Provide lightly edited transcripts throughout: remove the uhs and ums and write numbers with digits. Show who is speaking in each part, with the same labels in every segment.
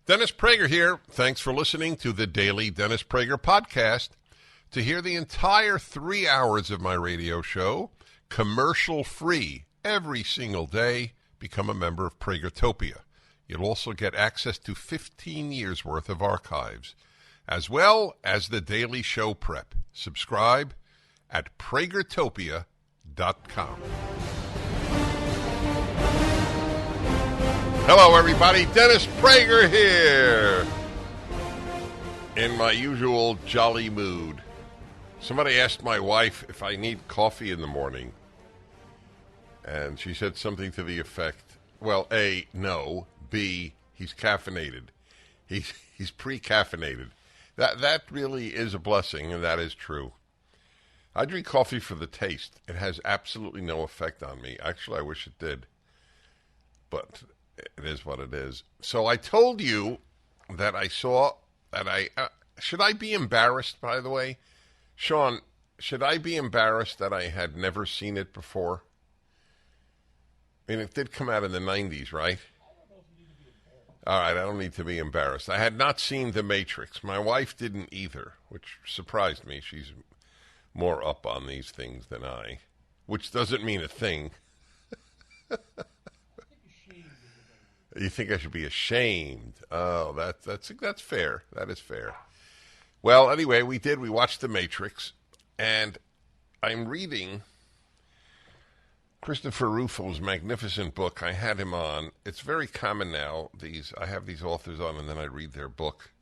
Speaker 1: Dennis Prager here. Thanks for listening to the Daily Dennis Prager Podcast. To hear the entire 3 hours of my radio show, commercial-free, every single day, become a member of Pragertopia. You'll also get access to 15 years' worth of archives, as well as the daily show prep. Subscribe at pragertopia.com. Hello, everybody. Dennis Prager here. In my usual jolly mood. Somebody asked my wife if I need coffee in the morning. And she said something to the effect, well, A, no. B, he's caffeinated. He's pre-caffeinated. That really is a blessing, and that is true. I drink coffee for the taste. It has absolutely no effect on me. Actually, I wish it did. But it is what it is. So I told you that I saw that should I be embarrassed, by the way? Sean, should I be embarrassed that I had never seen it before? I mean, it did come out in the 90s, right? All right, I don't need to be embarrassed. I had not seen The Matrix. My wife didn't either, which surprised me. She's more up on these things than I, which doesn't mean a thing. You think I should be ashamed? Oh, that's fair. That is fair. Well, anyway, we watched The Matrix, and I'm reading Christopher Rufo's magnificent book. I had him on. It's very common now. I have these authors on, and then I read their book.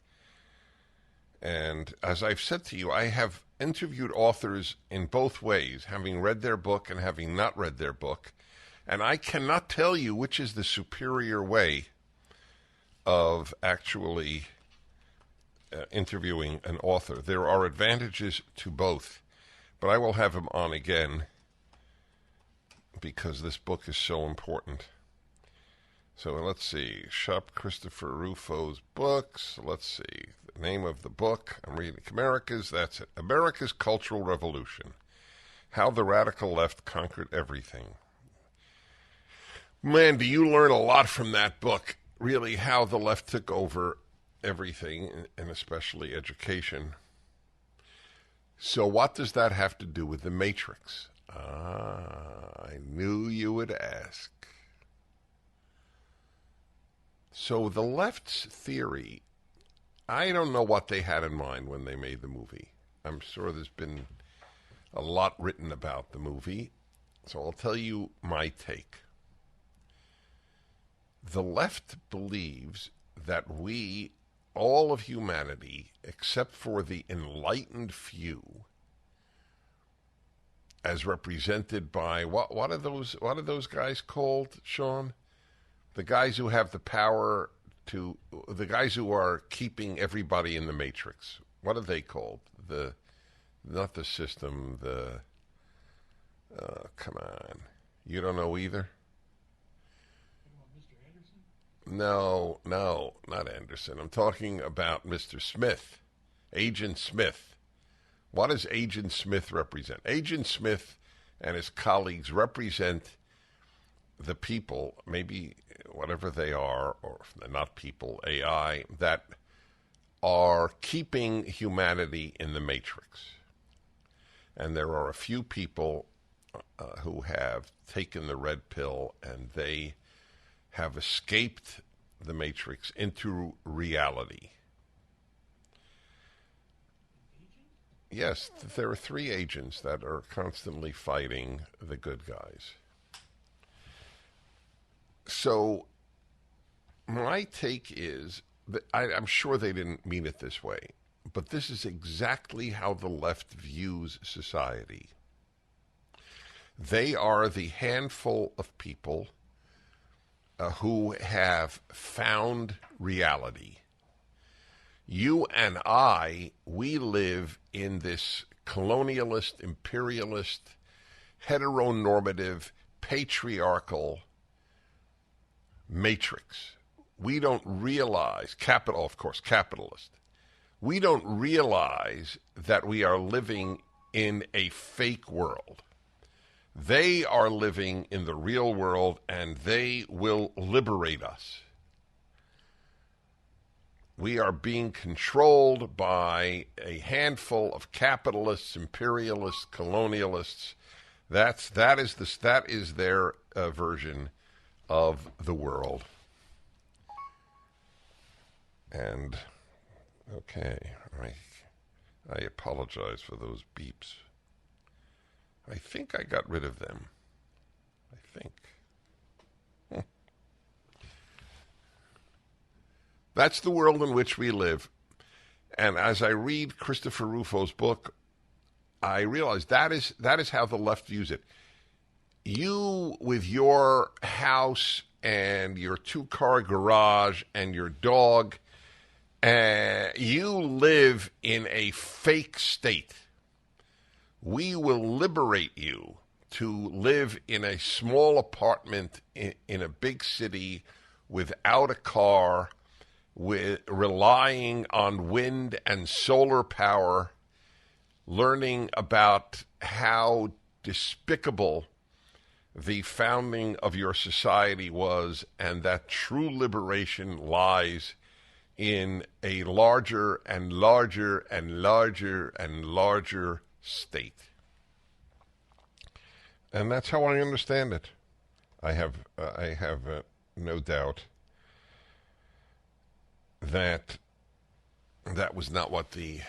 Speaker 1: And as I've said to you, I have interviewed authors in both ways, having read their book and having not read their book. And I cannot tell you which is the superior way of actually interviewing an author. There are advantages to both, but I will have him on again because this book is so important. So let's see. Shop Christopher Rufo's books. Let's see. The name of the book. I'm reading that's it. America's Cultural Revolution. How the Radical Left Conquered Everything. Man, do you learn a lot from that book, really, how the left took over everything, and especially education. So what does that have to do with The Matrix? I knew you would ask. So the left's theory, I don't know what they had in mind when they made the movie. I'm sure there's been a lot written about the movie, so I'll tell you my take. The left believes that we, all of humanity, except for the enlightened few, as represented by what are those guys called, Sean? The guys who have the power the guys who are keeping everybody in the matrix. What are they called? Not the system. Come on, you don't know either. No, not Anderson. I'm talking about Mr. Smith, Agent Smith. What does Agent Smith represent? Agent Smith and his colleagues represent the people, maybe whatever they are, or if they're not people, AI, that are keeping humanity in the matrix. And there are a few people who have taken the red pill, and they have escaped the matrix into reality. Yes, there are 3 agents that are constantly fighting the good guys. So my take is that I'm sure they didn't mean it this way, but this is exactly how the left views society. They are the handful of people who have found reality. You and I, we live in this colonialist, imperialist, heteronormative, patriarchal matrix. We don't realize, capitalist. We don't realize that we are living in a fake world. They are living in the real world, and they will liberate us. We are being controlled by a handful of capitalists, imperialists, colonialists. That is their version of the world. And okay, I apologize for those beeps. I think I got rid of them. I think. That's the world in which we live. And as I read Christopher Rufo's book, I realize that is how the left views it. You, with your house and your 2-car garage and your dog, you live in a fake state. We will liberate you to live in a small apartment in a big city without a car, with relying on wind and solar power, learning about how despicable the founding of your society was, and that true liberation lies in a larger and larger and larger and larger state. And that's how I understand it. I have no doubt that was not what the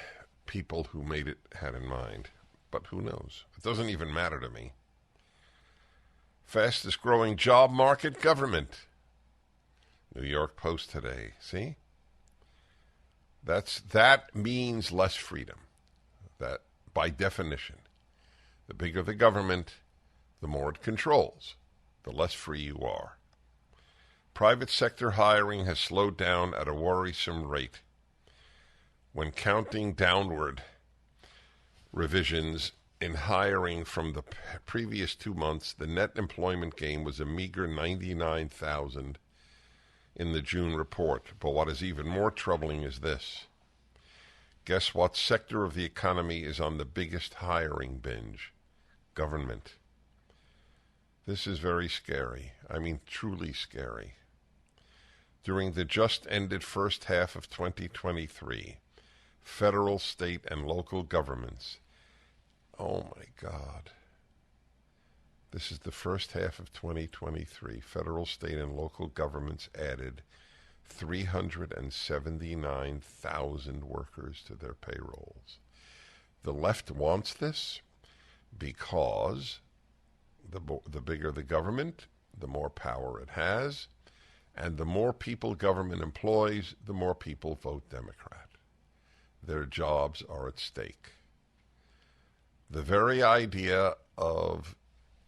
Speaker 1: people who made it had in mind. But who knows? It doesn't even matter to me. Fastest growing job market, government. New York Post today. See? That means less freedom. That, by definition. The bigger the government, the more it controls, the less free you are. Private sector hiring has slowed down at a worrisome rate. When counting downward revisions in hiring from the previous 2 months, the net employment gain was a meager 99,000 in the June report. But what is even more troubling is this. Guess what sector of the economy is on the biggest hiring binge? Government. This is very scary. I mean, truly scary. During the just-ended first half of 2023, federal, state, and local governments, oh my God, this is the first half of 2023, federal, state, and local governments added 379,000 workers to their payrolls. The left wants this because the bigger the government, the more power it has, and the more people government employs, the more people vote Democrat. Their jobs are at stake. The very idea of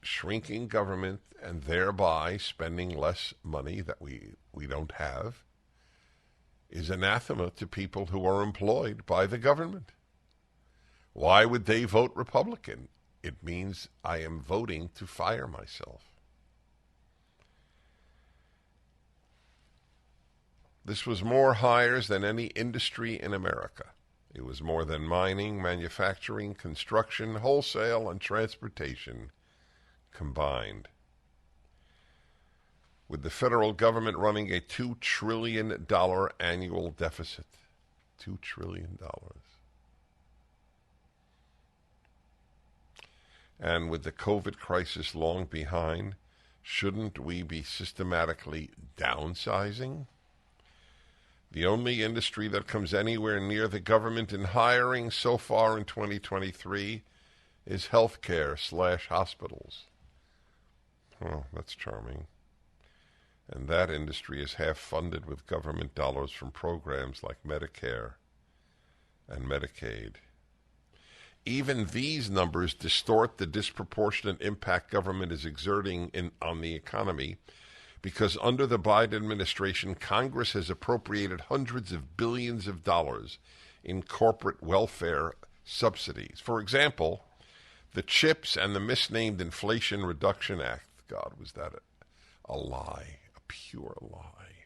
Speaker 1: shrinking government and thereby spending less money that we don't have is anathema to people who are employed by the government. Why would they vote Republican? It means I am voting to fire myself. This was more hires than any industry in America. It was more than mining, manufacturing, construction, wholesale, and transportation combined. With the federal government running a $2 trillion annual deficit. $2 trillion. And with the COVID crisis long behind, shouldn't we be systematically downsizing? The only industry that comes anywhere near the government in hiring so far in 2023 is healthcare/hospitals. Oh, that's charming. And that industry is half funded with government dollars from programs like Medicare and Medicaid. Even these numbers distort the disproportionate impact government is exerting on the economy, because under the Biden administration, Congress has appropriated hundreds of billions of dollars in corporate welfare subsidies. For example, the CHIPS and the misnamed Inflation Reduction Act. God, was that a lie, a pure lie.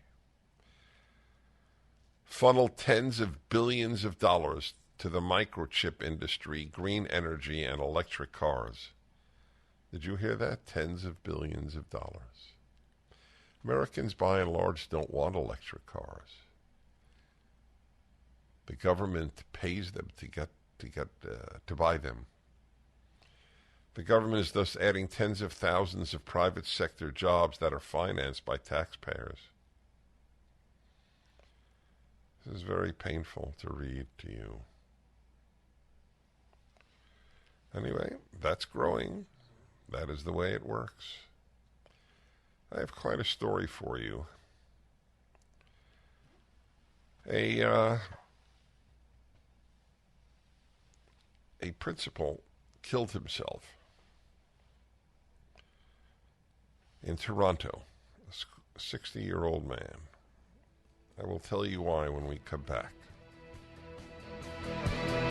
Speaker 1: Funneled tens of billions of dollars to the microchip industry, green energy, and electric cars. Did you hear that? Tens of billions of dollars. Americans, by and large, don't want electric cars. The government pays them to buy them. The government is thus adding tens of thousands of private sector jobs that are financed by taxpayers. This is very painful to read to you. Anyway, that's growing. That is the way it works. I have quite a story for you. A principal killed himself in Toronto, a 60-year-old man. I will tell you why when we come back.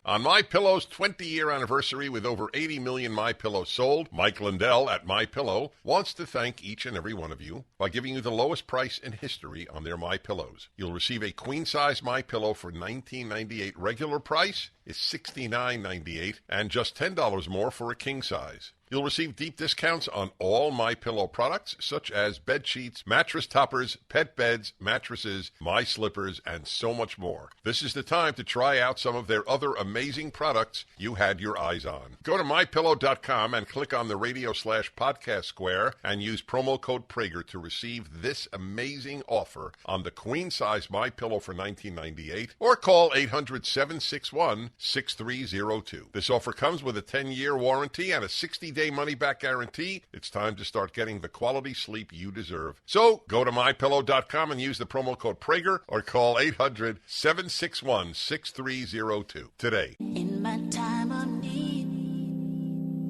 Speaker 1: On MyPillow's 20-year anniversary with over 80 million MyPillows sold, Mike Lindell at MyPillow wants to thank each and every one of you by giving you the lowest price in history on their MyPillows. You'll receive a queen-size MyPillow for $19.98. Regular price is $69.98 and just $10 more for a king size. You'll receive deep discounts on all MyPillow products, such as bed sheets, mattress toppers, pet beds, mattresses, My Slippers, and so much more. This is the time to try out some of their other amazing products you had your eyes on. Go to MyPillow.com and click on the radio/podcast square and use promo code Prager to receive this amazing offer on the queen-size MyPillow for $19.98 or call 800-761-6302. This offer comes with a 10-year warranty and a 60-day money-back guarantee. It's time to start getting the quality sleep you deserve. So go to MyPillow.com and use the promo code Prager or call 800-761-6302 today.
Speaker 2: In my time of need,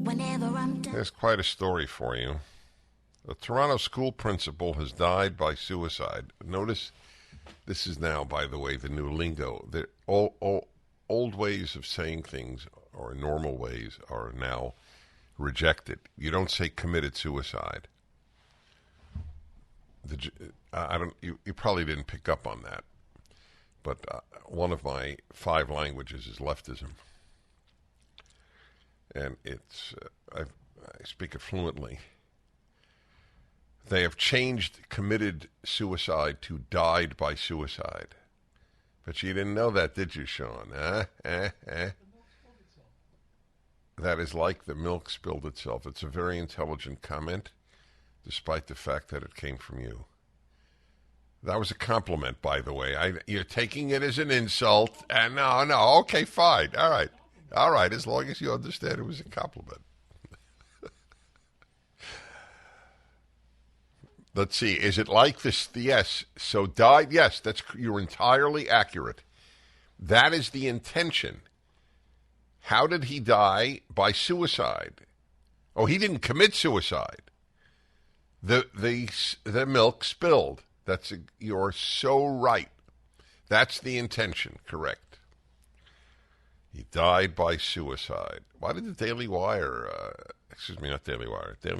Speaker 2: whenever I'm down.
Speaker 1: There's quite a story for you. A Toronto school principal has died by suicide. Notice this is now, by the way, the new lingo. All old ways of saying things or normal ways are now rejected. You don't say committed suicide. You probably didn't pick up on that, but one of my 5 languages is leftism, and I speak it fluently. They have changed committed suicide to died by suicide. But you didn't know that, did you, Sean? That is like the milk spilled itself. It's a very intelligent comment, despite the fact that it came from you. That was a compliment, by the way. You're taking it as an insult. And no, okay, fine. All right, as long as you understand it was a compliment. Let's see, is it like this? Yes, so died, yes, you're entirely accurate. That is the intention. How did he die? By suicide. Oh, he didn't commit suicide. The milk spilled. You're so right. That's the intention, correct. He died by suicide. Why did the Daily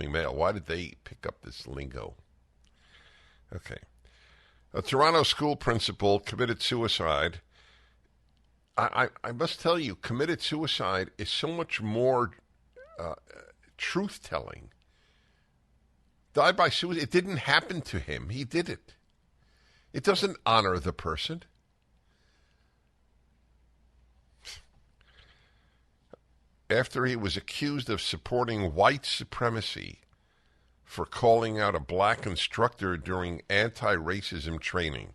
Speaker 1: Mail, why did they pick up this lingo? Okay. A Toronto school principal committed suicide. I must tell you, committed suicide is so much more truth-telling. Died by suicide. It didn't happen to him. He did it. It doesn't honor the person. After he was accused of supporting white supremacy for calling out a black instructor during anti-racism training.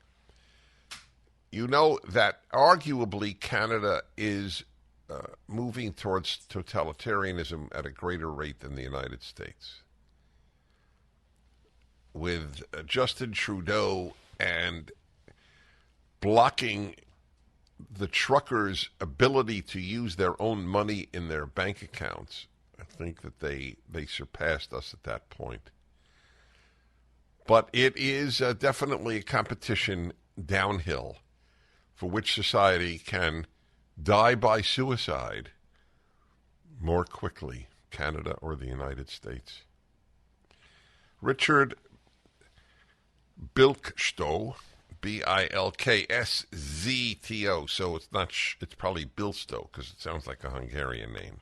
Speaker 1: You know that arguably Canada is moving towards totalitarianism at a greater rate than the United States. With Justin Trudeau and blocking the truckers' ability to use their own money in their bank accounts, I think that they surpassed us at that point. But it is definitely a competition downhill for which society can die by suicide more quickly, Canada or the United States. Richard Bilkstow, Bilkszto, so it's probably Bilstow because it sounds like a Hungarian name.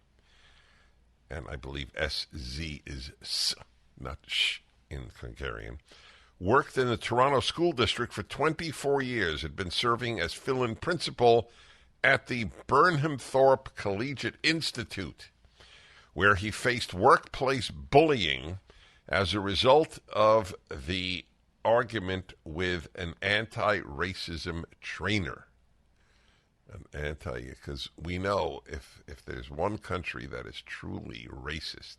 Speaker 1: And I believe SZ is S, not sh in Hungarian. Worked in the Toronto School District for 24 years, had been serving as fill-in principal at the Burnhamthorpe Collegiate Institute, where he faced workplace bullying as a result of the argument with an anti-racism trainer. Because we know if there's one country that is truly racist,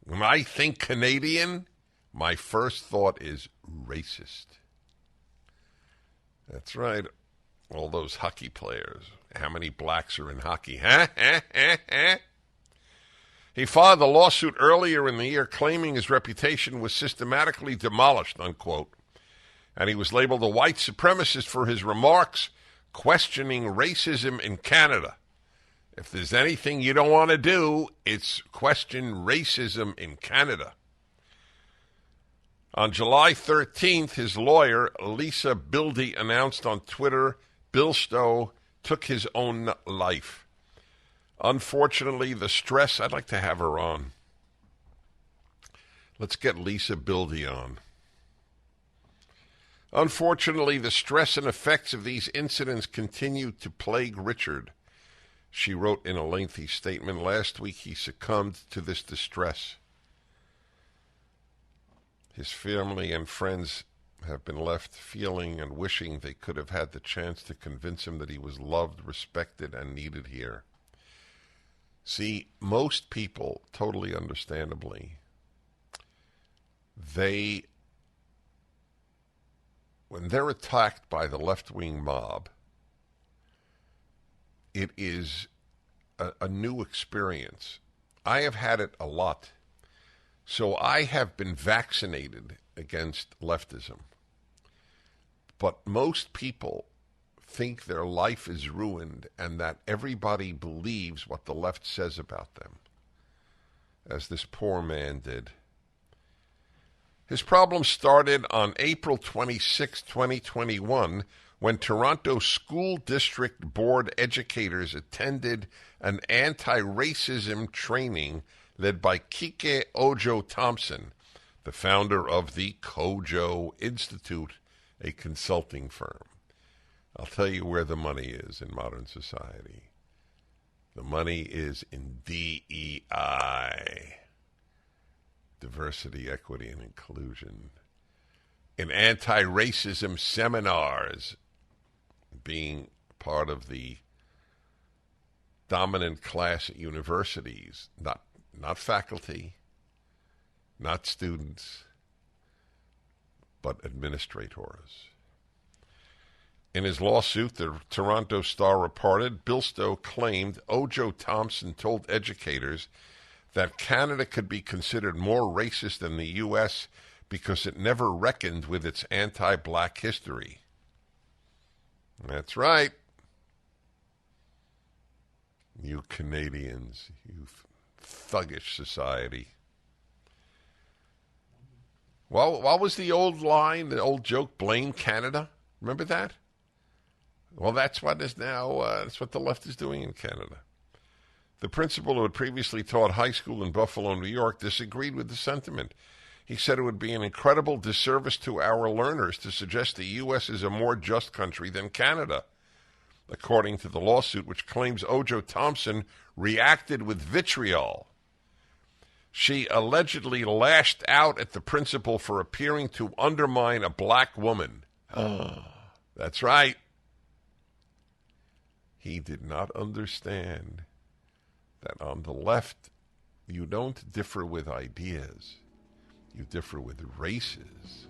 Speaker 1: when I think Canadian, my first thought is racist. That's right. All those hockey players. How many blacks are in hockey? Huh? He filed a lawsuit earlier in the year claiming his reputation was systematically demolished, unquote. And he was labeled a white supremacist for his remarks questioning racism in Canada. If there's anything you don't want to do, it's question racism in Canada. On July 13th, his lawyer, Lisa Bildy, announced on Twitter Bill Stowe took his own life. Unfortunately, the stress... I'd like to have her on. Let's get Lisa Bildy on. Unfortunately, the stress and effects of these incidents continue to plague Richard. She wrote in a lengthy statement. Last week, he succumbed to this distress. His family and friends have been left feeling and wishing they could have had the chance to convince him that he was loved, respected, and needed here. See, most people, totally understandably, when they're attacked by the left-wing mob, it is a new experience. I have had it a lot. So I have been vaccinated against leftism. But most people think their life is ruined and that everybody believes what the left says about them, as this poor man did. His problem started on April 26, 2021, when Toronto School District Board educators attended an anti-racism training led by Kike Ojo-Thompson, the founder of the Kojo Institute, a consulting firm. I'll tell you where the money is in modern society. The money is in DEI, diversity, equity, and inclusion, in anti-racism seminars, being part of the dominant class at universities, not faculty, not students, but administrators. In his lawsuit, the Toronto Star reported, Bill Stowe claimed Ojo-Thompson told educators that Canada could be considered more racist than the U.S. because it never reckoned with its anti-black history. That's right. You Canadians, you thuggish society. Well, what was the old line, the old joke, blame Canada? Remember that? Well, that's what is now, that's what the left is doing in Canada. The principal who had previously taught high school in Buffalo, New York, disagreed with the sentiment. He said it would be an incredible disservice to our learners to suggest the U.S. is a more just country than Canada. According to the lawsuit, which claims Ojo-Thompson reacted with vitriol. She allegedly lashed out at the principal for appearing to undermine a black woman. That's right. He did not understand that on the left, you don't differ with ideas. You differ with races.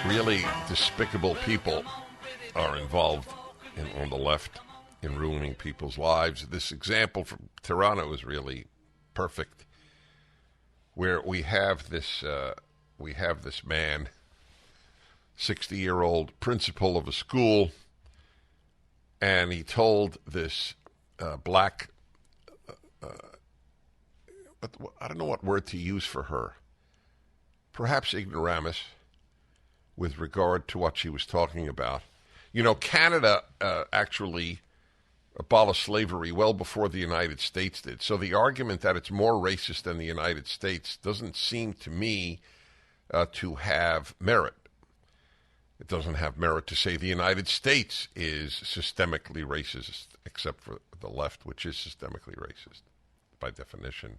Speaker 1: Really despicable people are involved on the left in ruining people's lives. This example from Toronto is really perfect, where we have this man, 60-year-old principal of a school, and he told this black, I don't know what word to use for her, perhaps ignoramus, with regard to what she was talking about. You know, Canada actually abolished slavery well before the United States did. So the argument that it's more racist than the United States doesn't seem to me to have merit. It doesn't have merit to say the United States is systemically racist, except for the left, which is systemically racist by definition,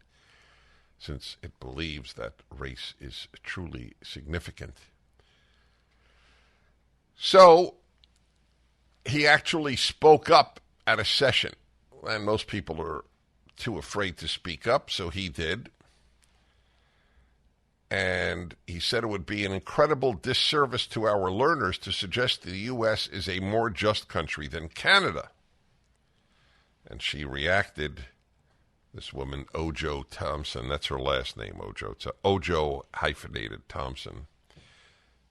Speaker 1: since it believes that race is truly significant. So he actually spoke up at a session, and most people are too afraid to speak up, so he did. And he said it would be an incredible disservice to our learners to suggest the U.S. is a more just country than Canada. And she reacted, this woman, Ojo Thompson, that's her last name, Ojo hyphenated Thompson.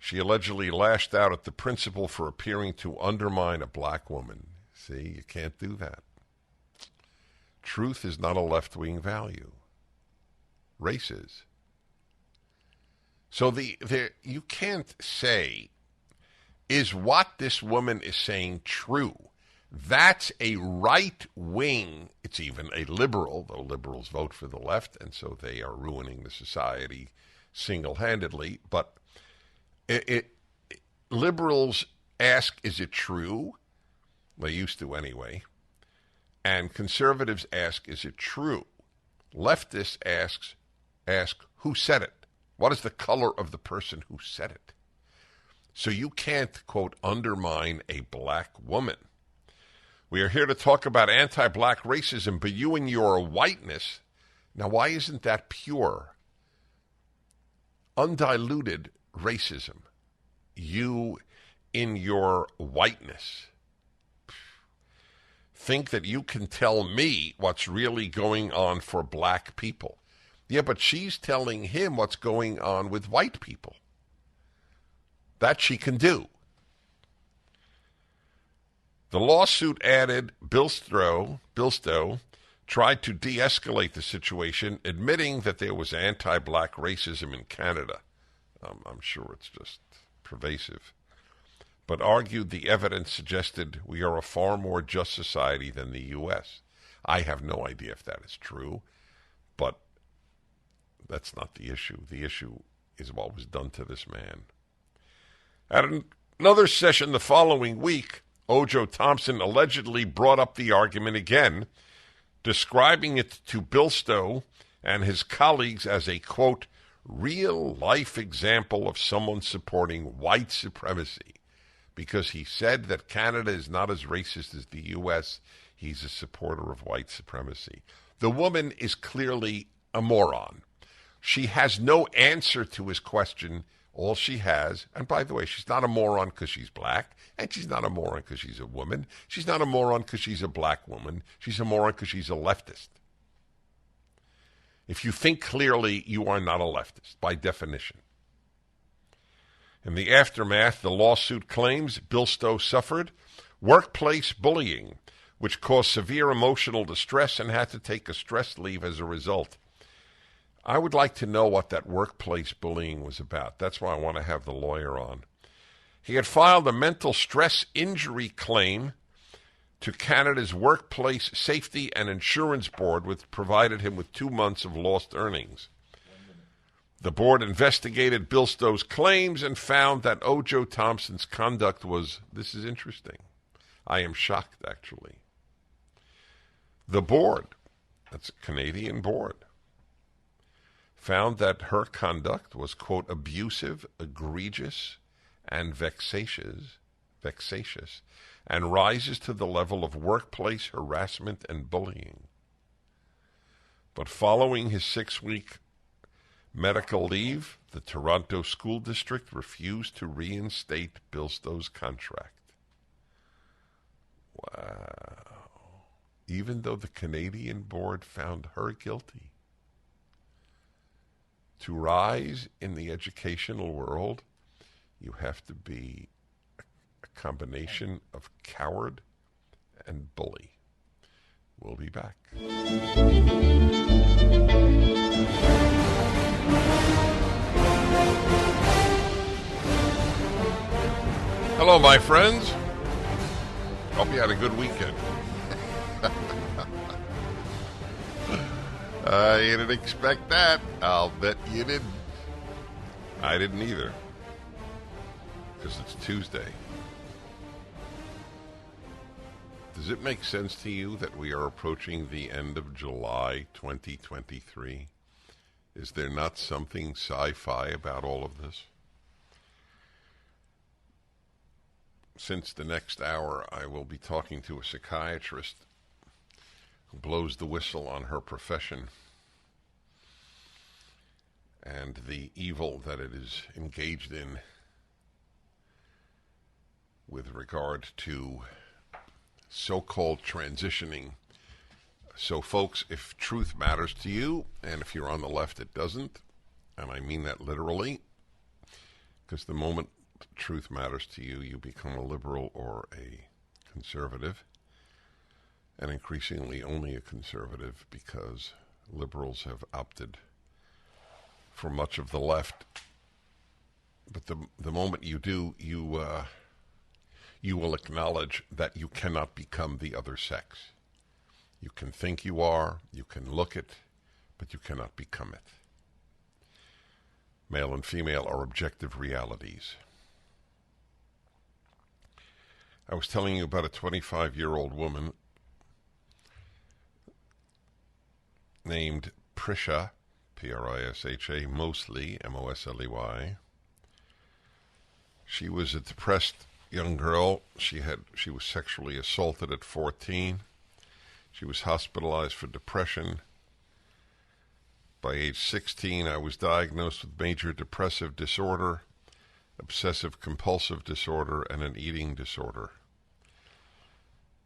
Speaker 1: She allegedly lashed out at the principal for appearing to undermine a black woman. See, you can't do that. Truth is not a left-wing value. Race is. So you can't say, is what this woman is saying true? That's a right-wing, it's even a liberal, though liberals vote for the left, and so they are ruining the society single-handedly. But liberals ask, is it true? They used to anyway. And conservatives ask, is it true? Leftists ask, who said it? What is the color of the person who said it? So you can't, quote, undermine a black woman. We are here to talk about anti-black racism, but you and your whiteness, now why isn't that pure, undiluted racism? You in your whiteness think that you can tell me what's really going on for black people. Yeah, but she's telling him what's going on with white people. That she can do. The lawsuit added Bilstow tried to de-escalate the situation, admitting that there was anti-black racism in Canada. I'm sure it's just pervasive. But argued the evidence suggested we are a far more just society than the U.S. I have no idea if that is true, but that's not the issue. The issue is what was done to this man. At another session the following week, Ojo Thompson allegedly brought up the argument again, describing it to Bilstow and his colleagues as a, quote, real-life example of someone supporting white supremacy. Because he said that Canada is not as racist as the U.S., he's a supporter of white supremacy. The woman is clearly a moron. She has no answer to his question. All she has, and by the way, she's not a moron because she's black, and she's not a moron because she's a woman. She's not a moron because she's a black woman. She's a moron because she's a leftist. If you think clearly, you are not a leftist, by definition. In the aftermath, the lawsuit claims Bilstow suffered workplace bullying, which caused severe emotional distress and had to take a stress leave as a result. I would like to know what that workplace bullying was about. That's why I want to have the lawyer on. He had filed a mental stress injury claim to Canada's Workplace Safety and Insurance Board, which provided him with 2 months of lost earnings. The board investigated Bilstow's claims and found that Ojo Thompson's conduct was, this is interesting. I am shocked, actually. The board, that's a Canadian board, found that her conduct was, quote, abusive, egregious, and vexatious, and rises to the level of workplace harassment and bullying. But following his 6-week medical leave, the Toronto School District refused to reinstate Bilstow's contract. Wow. Even though the Canadian board found her guilty. To rise in the educational world, you have to be a combination of coward and bully. We'll be back. Hello, my friends. Hope you had a good weekend. You didn't expect that. I'll bet you didn't. I didn't either. because it's Tuesday. Does it make sense to you that we are approaching the end of July 2023? Is there not something sci-fi about all of this? Since the next hour, I will be talking to a psychiatrist who blows the whistle on her profession and the evil that it is engaged in with regard to so-called transitioning. So, folks, if truth matters to you, and if you're on the left, it doesn't, and I mean that literally, because the moment truth matters to you, you become a liberal or a conservative, and increasingly only a conservative, because liberals have opted for much of the left. But the moment you do, you will acknowledge that you cannot become the other sex. You can think you are, you can look it, but you cannot become it. Male and female are objective realities. I was telling you about a 25-year-old woman named Prisha, Prisha, Mosley, Mosley. She was a depressed young girl. She was sexually assaulted at 14. She was hospitalized for depression. By age 16, I was diagnosed with major depressive disorder, obsessive compulsive disorder, and an eating disorder.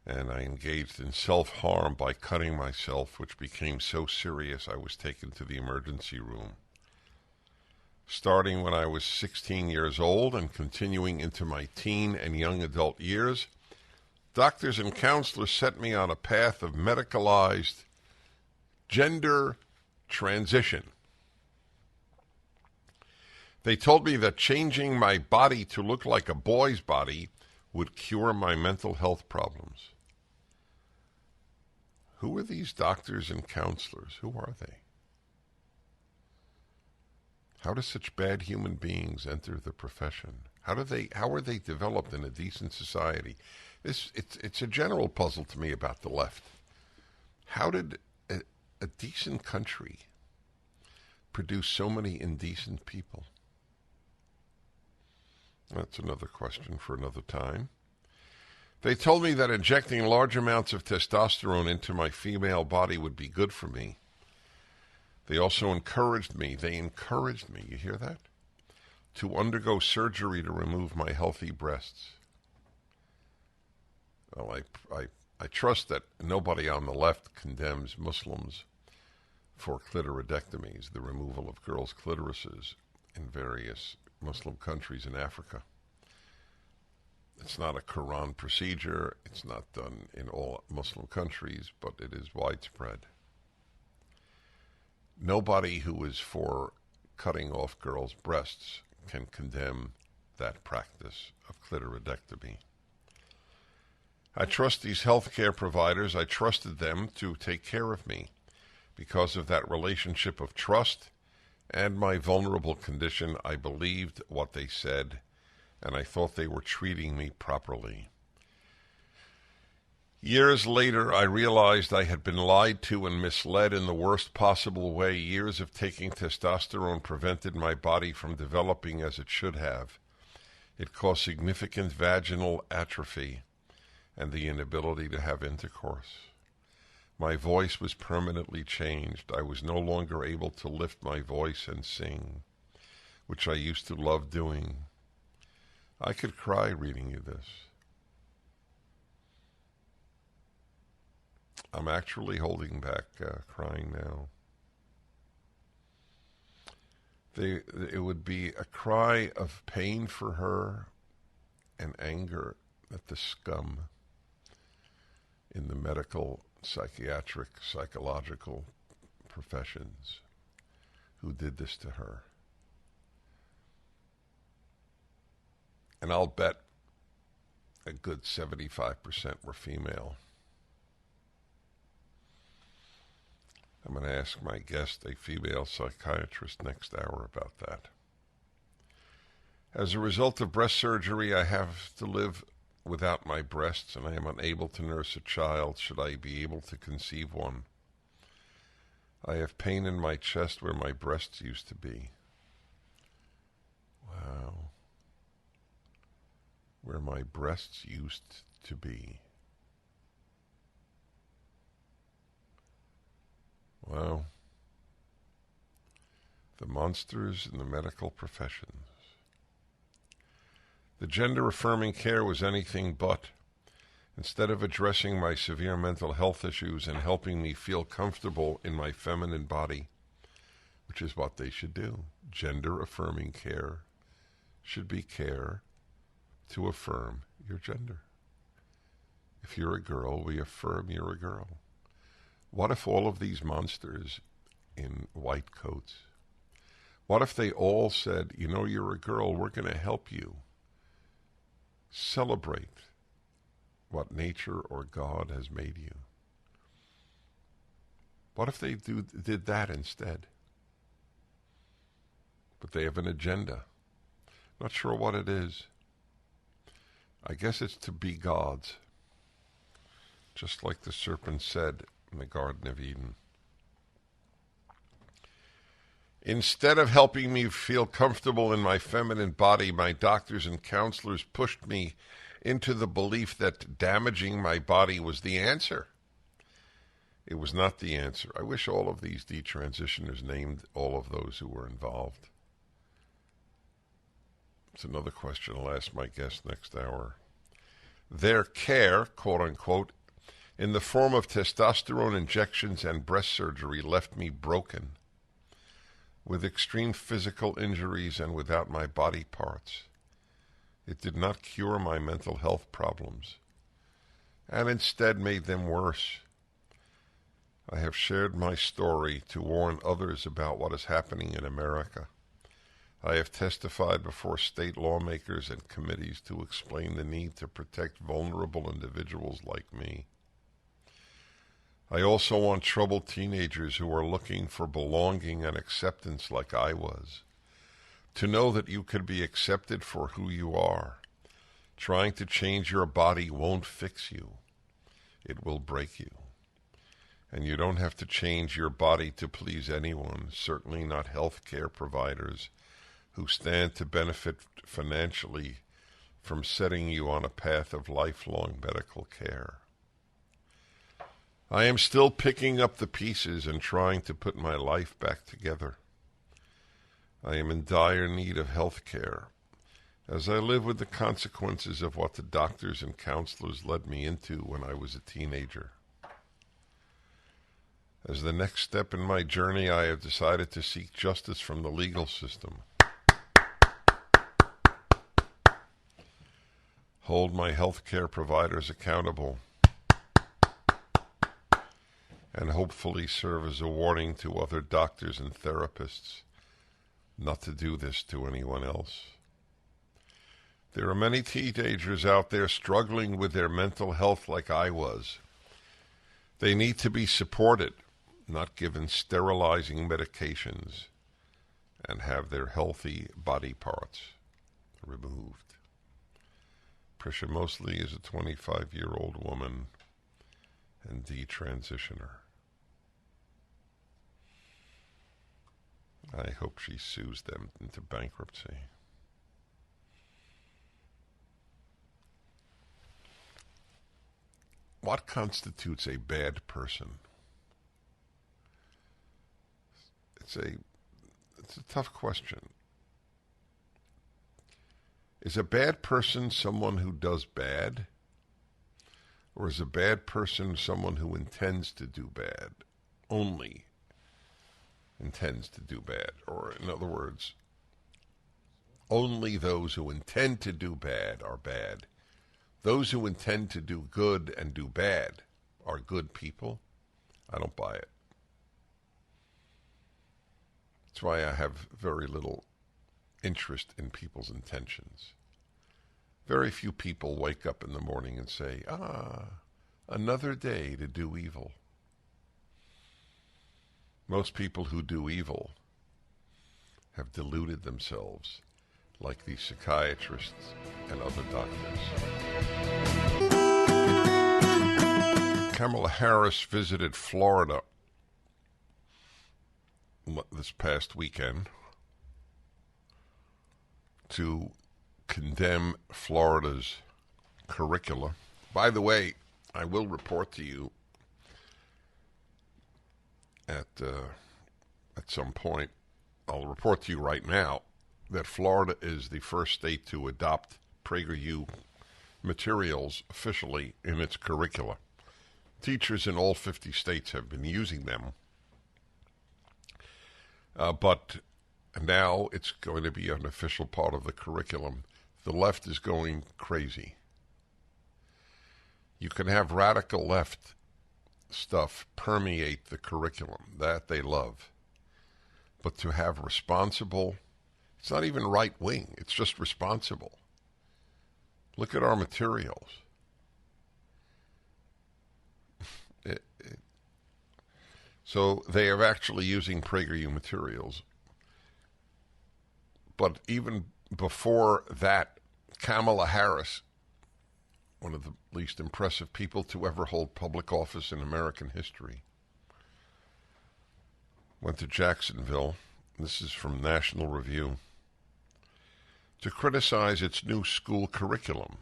Speaker 1: And I engaged in self-harm by cutting myself, which became so serious I was taken to the emergency room. Starting when I was 16 years old and continuing into my teen and young adult years, doctors and counselors set me on a path of medicalized gender transition. They told me that changing my body to look like a boy's body would cure my mental health problems. Who are these doctors and counselors? Who are they? How do such bad human beings enter the profession? How are they developed in a decent society? It's a general puzzle to me about the left. How did a decent country produce so many indecent people? That's another question for another time. They told me that injecting large amounts of testosterone into my female body would be good for me. They also encouraged me, you hear that? To undergo surgery to remove my healthy breasts. Well, I trust that nobody on the left condemns Muslims for clitoridectomies, the removal of girls' clitorises in various Muslim countries in Africa. It's not a Quran procedure. It's not done in all Muslim countries, but it is widespread. Nobody who is for cutting off girls' breasts can condemn that practice of clitoridectomy. I trust these healthcare providers. I trusted them to take care of me because of that relationship of trust and my vulnerable condition. I believed what they said, and I thought they were treating me properly. Years later, I realized I had been lied to and misled in the worst possible way. Years of taking testosterone prevented my body from developing as it should have. It caused significant vaginal atrophy and the inability to have intercourse. My voice was permanently changed. I was no longer able to lift my voice and sing, which I used to love doing. I could cry reading you this. I'm actually holding back crying now. It would be a cry of pain for her and anger at the scum in the medical, psychiatric, psychological professions who did this to her. And I'll bet a good 75% were female. I'm going to ask my guest, a female psychiatrist, next hour about that. As a result of breast surgery, I have to live without my breasts, and I am unable to nurse a child should I be able to conceive one. I have pain in my chest where my breasts used to be. Wow. Where my breasts used to be. Wow. The monsters in the medical professions. The gender-affirming care was anything but. Instead of addressing my severe mental health issues and helping me feel comfortable in my feminine body, which is what they should do, gender-affirming care should be care to affirm your gender. If you're a girl, we affirm you're a girl. What if all of these monsters in white coats, what if they all said, you know, you're a girl, we're going to help you celebrate what nature or God has made you? What if they did that instead? But they have an agenda. Not sure what it is. I guess it's to be gods. Just like the serpent said in the Garden of Eden. Instead of helping me feel comfortable in my feminine body, my doctors and counselors pushed me into the belief that damaging my body was the answer. It was not the answer. I wish all of these detransitioners named all of those who were involved. It's another question I'll ask my guest next hour. Their care, quote-unquote, in the form of testosterone injections and breast surgery left me broken, with extreme physical injuries and without my body parts. It did not cure my mental health problems, and instead made them worse. I have shared my story to warn others about what is happening in America. I have testified before state lawmakers and committees to explain the need to protect vulnerable individuals like me. I also want troubled teenagers who are looking for belonging and acceptance like I was, to know that you can be accepted for who you are. Trying to change your body won't fix you. It will break you. And you don't have to change your body to please anyone, certainly not health care providers who stand to benefit financially from setting you on a path of lifelong medical care. I am still picking up the pieces and trying to put my life back together. I am in dire need of health care, as I live with the consequences of what the doctors and counselors led me into when I was a teenager. As the next step in my journey, I have decided to seek justice from the legal system. Hold my health care providers accountable, and hopefully serve as a warning to other doctors and therapists not to do this to anyone else. There are many teenagers out there struggling with their mental health like I was. They need to be supported, not given sterilizing medications, and have their healthy body parts removed. Prisha Mosley is a 25-year-old woman and detransitioner. I hope she sues them into bankruptcy. What constitutes a bad person? It's a tough question. Is a bad person someone who does bad? Or is a bad person someone who intends to do bad? Only intends to do bad. Or, in other words, only those who intend to do bad are bad. Those who intend to do good and do bad are good people. I don't buy it. That's why I have very little interest in people's intentions. Very few people wake up in the morning and say, another day to do evil. Most people who do evil have deluded themselves, like the psychiatrists and other doctors. Kamala Harris visited Florida this past weekend to condemn Florida's curricula. By the way, I will report to you at some point, I'll report to you right now, that Florida is the first state to adopt PragerU materials officially in its curricula. Teachers in all 50 states have been using them, but now it's going to be an official part of the curriculum. The left is going crazy. You can have radical left stuff permeate the curriculum. That they love. But to have responsible, it's not even right wing, it's just responsible. Look at our materials. So they are actually using PragerU materials. But even before that, Kamala Harris, one of the least impressive people to ever hold public office in American history, went to Jacksonville, this is from National Review, to criticize its new school curriculum.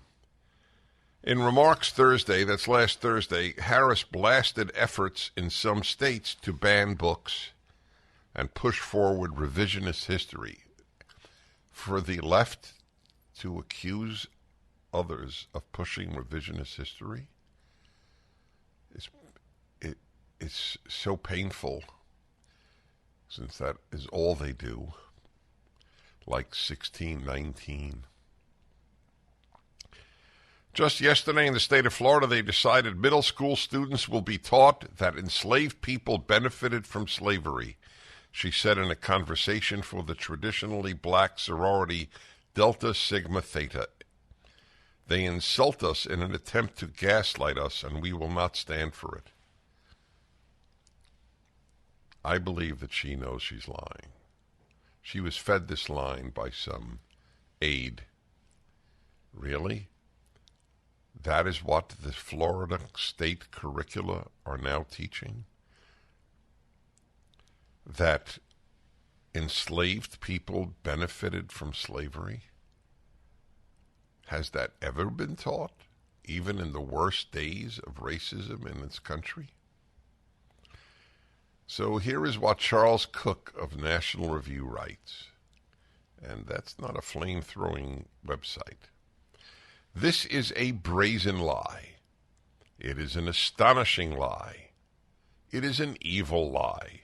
Speaker 1: In remarks Thursday, that's last Thursday, Harris blasted efforts in some states to ban books and push forward revisionist history. For the left to accuse others of pushing revisionist history it's so painful, since that is all they do, like 1619. Just yesterday in the state of Florida, they decided middle school students will be taught that enslaved people benefited from slavery, she said in a conversation for the traditionally black sorority Delta Sigma Theta. They insult us in an attempt to gaslight us, and we will not stand for it. I believe that she knows she's lying. She was fed this line by some aide. Really? That is what the Florida state curricula are now teaching? That enslaved people benefited from slavery? Has that ever been taught, even in the worst days of racism in this country? So here is what Charles Cook of National Review writes, and that's not a flame-throwing website. This is a brazen lie. It is an astonishing lie. It is an evil lie.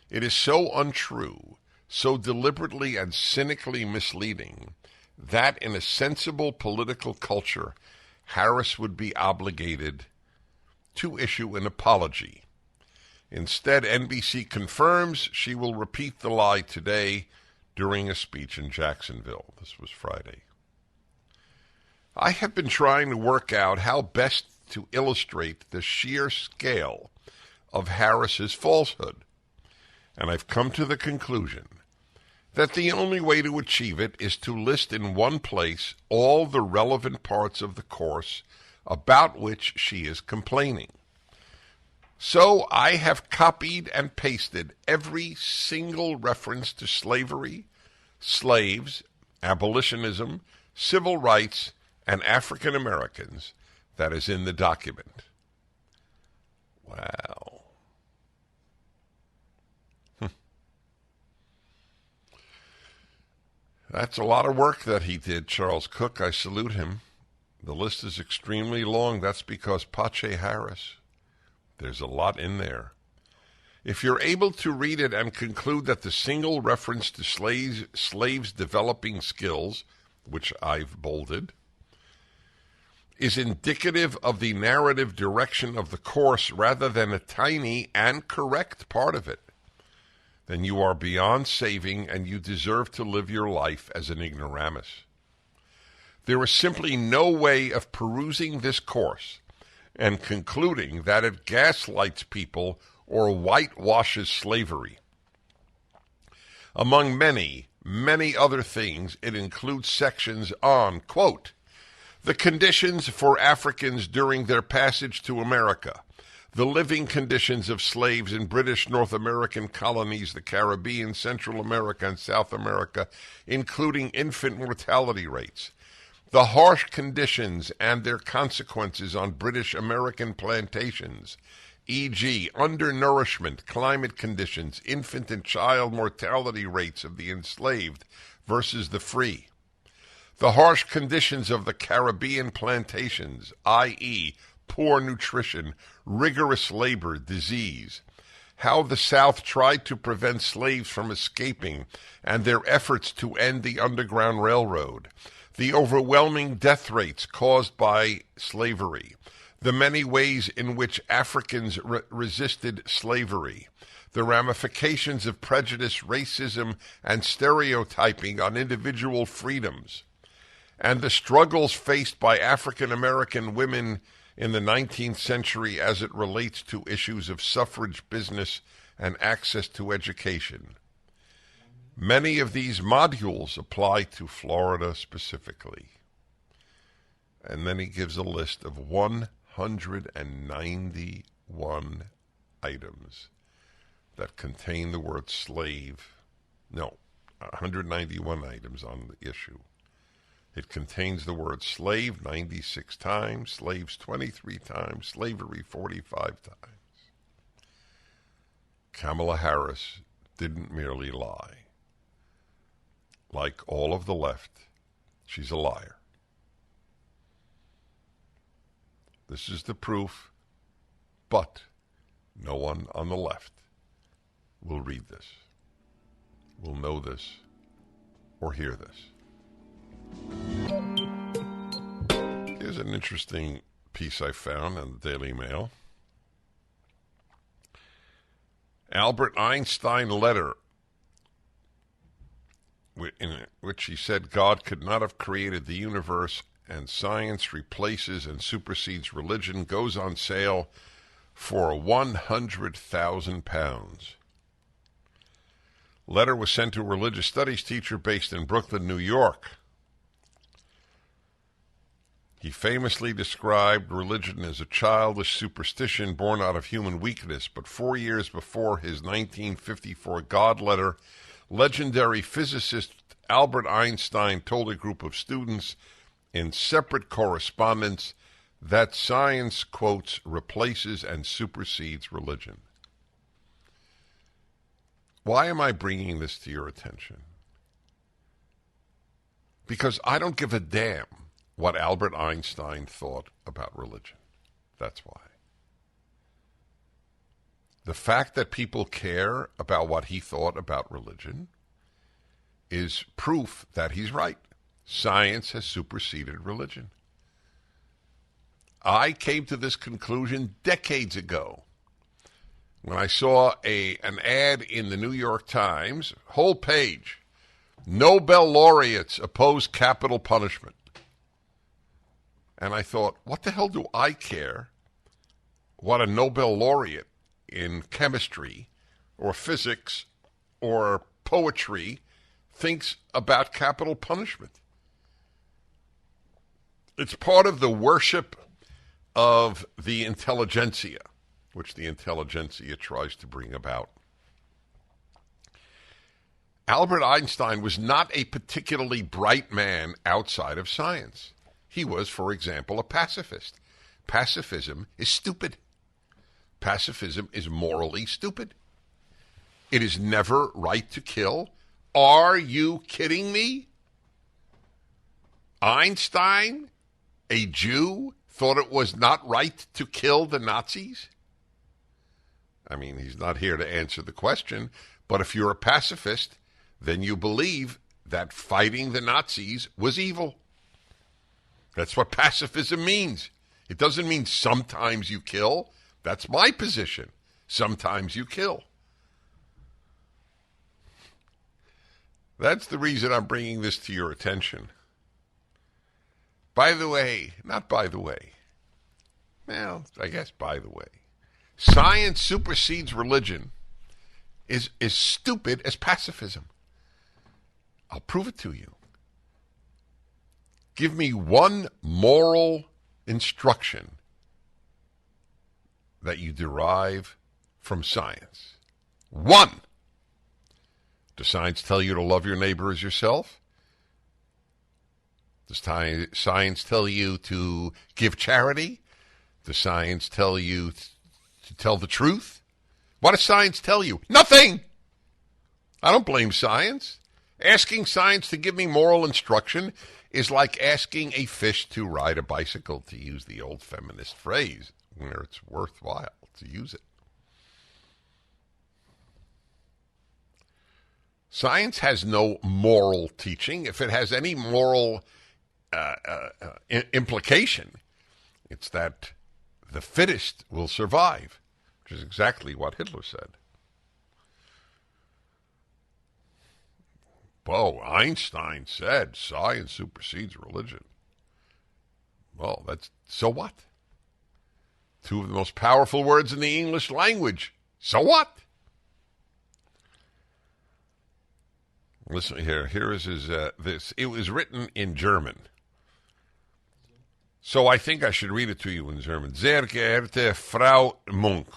Speaker 1: It is so untrue, so deliberately and cynically misleading, that in a sensible political culture, Harris would be obligated to issue an apology. Instead, NBC confirms she will repeat the lie today during a speech in Jacksonville. This was Friday. I have been trying to work out how best to illustrate the sheer scale of Harris's falsehood, and I've come to the conclusion that the only way to achieve it is to list in one place all the relevant parts of the course about which she is complaining. So I have copied and pasted every single reference to slavery, slaves, abolitionism, civil rights, and African Americans that is in the document. Wow. That's a lot of work that he did, Charles Cook. I salute him. The list is extremely long. That's because Pache Harris. There's a lot in there. If you're able to read it and conclude that the single reference to slaves developing skills, which I've bolded, is indicative of the narrative direction of the course rather than a tiny and correct part of it, then you are beyond saving and you deserve to live your life as an ignoramus. There is simply no way of perusing this course and concluding that it gaslights people or whitewashes slavery. Among many many other things. It includes sections on, quote, the conditions for Africans during their passage to America, the living conditions of slaves in British North American colonies, the Caribbean, Central America, and South America, including infant mortality rates, the harsh conditions and their consequences on British American plantations, e.g., undernourishment, climate conditions, infant and child mortality rates of the enslaved versus the free, the harsh conditions of the Caribbean plantations, i.e., poor nutrition, rigorous labor, disease, how the South tried to prevent slaves from escaping and their efforts to end the Underground Railroad, the overwhelming death rates caused by slavery, the many ways in which Africans resisted slavery, the ramifications of prejudice, racism, and stereotyping on individual freedoms, and the struggles faced by African American women in the 19th century as it relates to issues of suffrage, business, and access to education. Many of these modules apply to Florida specifically. And then he gives a list of 191 items that contain the word slave. No, 191 items on the issue. It contains the word slave 96 times, slaves 23 times, slavery 45 times. Kamala Harris didn't merely lie. Like all of the left, she's a liar. This is the proof, but no one on the left will read this, will know this, or hear this. Here's an interesting piece I found in the Daily Mail. Albert Einstein letter in which he said God could not have created the universe and science replaces and supersedes religion goes on sale for £100,000. Letter was sent to a religious studies teacher based in Brooklyn, New York. He famously described religion as a childish superstition born out of human weakness, but 4 years before his 1954 God letter, legendary physicist Albert Einstein told a group of students in separate correspondence that science, quotes, replaces and supersedes religion. Why am I bringing this to your attention? Because I don't give a damn what Albert Einstein thought about religion. That's why. The fact that people care about what he thought about religion is proof that he's right. Science has superseded religion. I came to this conclusion decades ago when I saw an ad in the New York Times, whole page, Nobel laureates oppose capital punishment. And I thought, what the hell do I care what a Nobel laureate in chemistry or physics or poetry thinks about capital punishment? It's part of the worship of the intelligentsia, which the intelligentsia tries to bring about. Albert Einstein was not a particularly bright man outside of science. He was, for example, a pacifist. Pacifism is stupid. Pacifism is morally stupid. It is never right to kill. Are you kidding me? Einstein, a Jew, thought it was not right to kill the Nazis? I mean, he's not here to answer the question, but if you're a pacifist, then you believe that fighting the Nazis was evil. That's what pacifism means. It doesn't mean sometimes you kill. That's my position. Sometimes you kill. That's the reason I'm bringing this to your attention. By the way, not by the way. Well, I guess by the way. Science supersedes religion is stupid as pacifism. I'll prove it to you. Give me one moral instruction that you derive from science. One. Does science tell you to love your neighbor as yourself? Does science tell you to give charity? Does science tell you to tell the truth? What does science tell you? Nothing! I don't blame science. Asking science to give me moral instruction is like asking a fish to ride a bicycle, to use the old feminist phrase, where it's worthwhile to use it. Science has no moral teaching. If it has any moral implication, it's that the fittest will survive, which is exactly what Hitler said. Whoa, Einstein said science supersedes religion. Well, so what? Two of the most powerful words in the English language. So what? Listen here. Here is his, this. It was written in German. So I think I should read it to you in German. Sehr geehrte Frau Munk,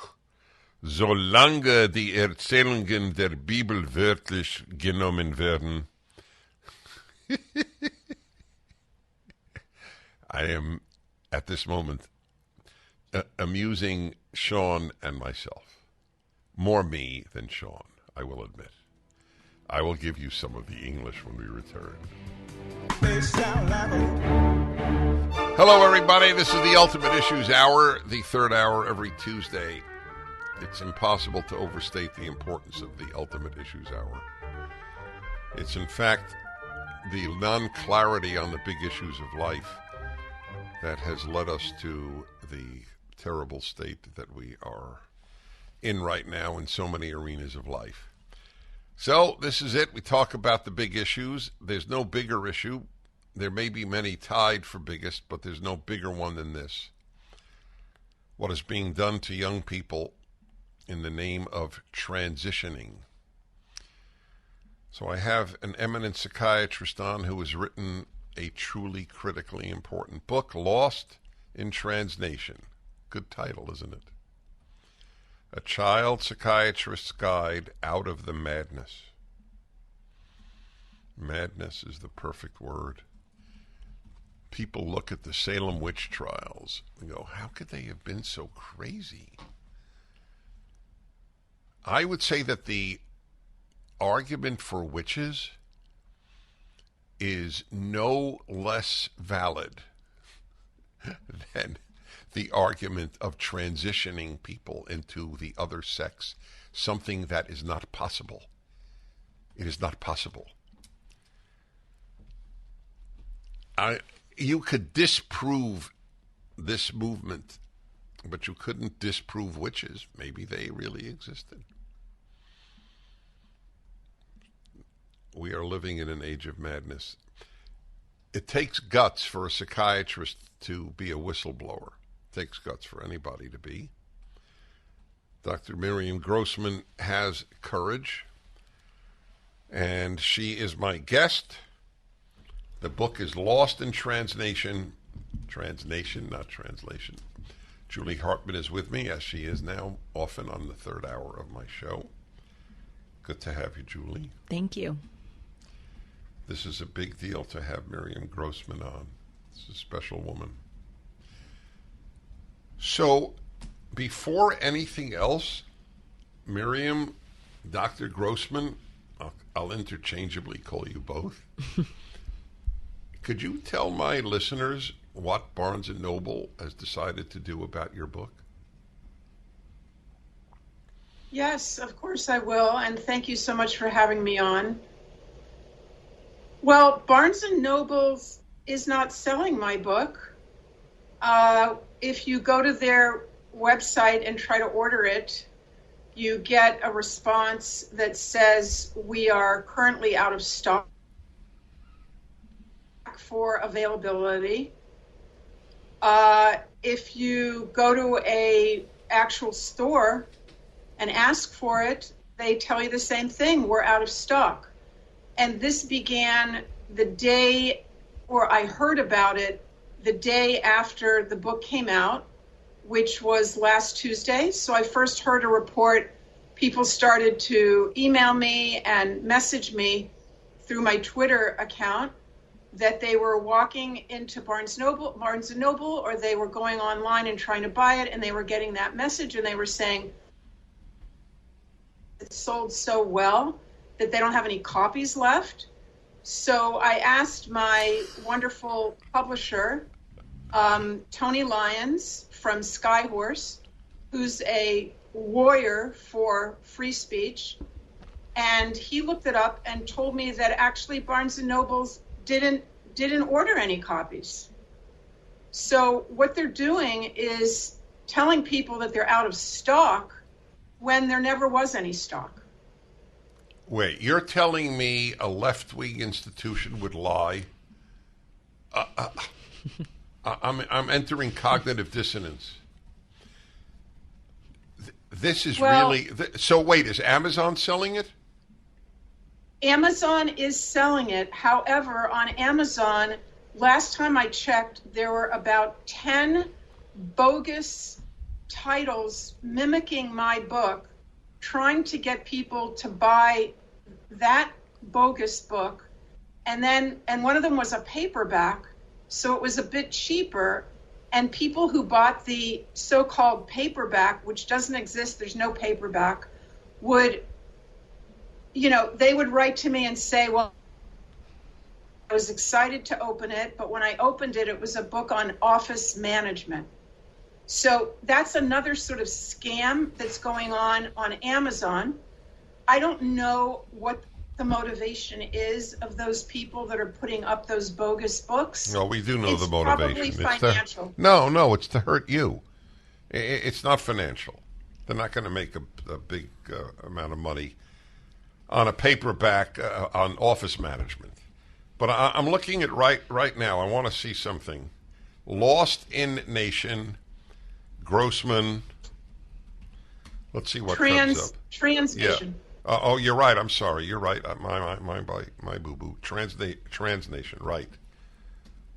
Speaker 1: solange die Erzählungen der Bibel wörtlich genommen werden, I am, at this moment, amusing Sean and myself. More me than Sean, I will admit. I will give you some of the English when we return. Hello, everybody. This is the Ultimate Issues Hour, the third hour every Tuesday. It's impossible to overstate the importance of the Ultimate Issues Hour. It's, in fact, the non-clarity on the big issues of life that has led us to the terrible state that we are in right now in so many arenas of life. So, this is it. We talk about the big issues. There's no bigger issue. There may be many tied for biggest, but there's no bigger one than this. What is being done to young people in the name of transitioning. So I have an eminent psychiatrist on who has written a truly critically important book, Lost in Transnation. Good title, isn't it? A child psychiatrist's guide out of the madness. Madness is the perfect word. People look at the Salem witch trials and go, how could they have been so crazy? I would say that the argument for witches is no less valid than the argument of transitioning people into the other sex, something that is not possible. It is not possible. You could disprove this movement, but you couldn't disprove witches. Maybe they really existed. We are living in an age of madness. It takes guts for a psychiatrist to be a whistleblower. It takes guts for anybody to be. Dr. Miriam Grossman has courage, and she is my guest. The book is Lost in Transnation. Transnation, not translation. Julie Hartman is with me, as she is now often on the third hour of my show. Good to have you, Julie.
Speaker 3: Thank you.
Speaker 1: This is a big deal to have Miriam Grossman on. It's a special woman. So, before anything else, Miriam, Dr. Grossman, I'll interchangeably call you both. Could you tell my listeners what Barnes & Noble has decided to do about your book?
Speaker 4: Yes, of course I will, and thank you so much for having me on. Well, Barnes & Noble is not selling my book. If you go to their website and try to order it, you get a response that says we are currently out of stock for availability. If you go to a actual store and ask for it, they tell you the same thing, we're out of stock. And this began the day, or I heard about it the day after the book came out, which was last Tuesday. So I first heard a report. People started to email me and message me through my Twitter account that they were walking into Barnes and Noble, or they were going online and trying to buy it, and they were getting that message, and they were saying it sold so well that they don't have any copies left. So I asked my wonderful publisher, Tony Lyons from Skyhorse, who's a warrior for free speech, and he looked it up and told me that actually Barnes and Noble's didn't order any copies. So what they're doing is telling people that they're out of stock when there never was any stock.
Speaker 1: Wait, you're telling me a left-wing institution would lie? I'm entering cognitive dissonance. This is really... So wait, is Amazon selling it?
Speaker 4: Amazon is selling it. However, on Amazon, last time I checked, there were about 10 bogus titles mimicking my book, trying to get people to buy that bogus book. And one of them was a paperback, so it was a bit cheaper. And people who bought the so-called paperback, which doesn't exist, there's no paperback, they would write to me and say, well, I was excited to open it, but when I opened it, it was a book on office management. So that's another sort of scam that's going on Amazon. I don't know what the motivation is of those people that are putting up those bogus books.
Speaker 1: No, we do know the motivation.
Speaker 4: It's probably financial.
Speaker 1: No, it's to hurt you. It's not financial. They're not going to make a big amount of money on a paperback on office management. But I'm looking at right now. I want to see something. Lost in Nation, Grossman. Let's see what comes up.
Speaker 4: Transnation.
Speaker 1: Yeah. Oh, you're right. I'm sorry. You're right. My boo-boo. Transnation, right.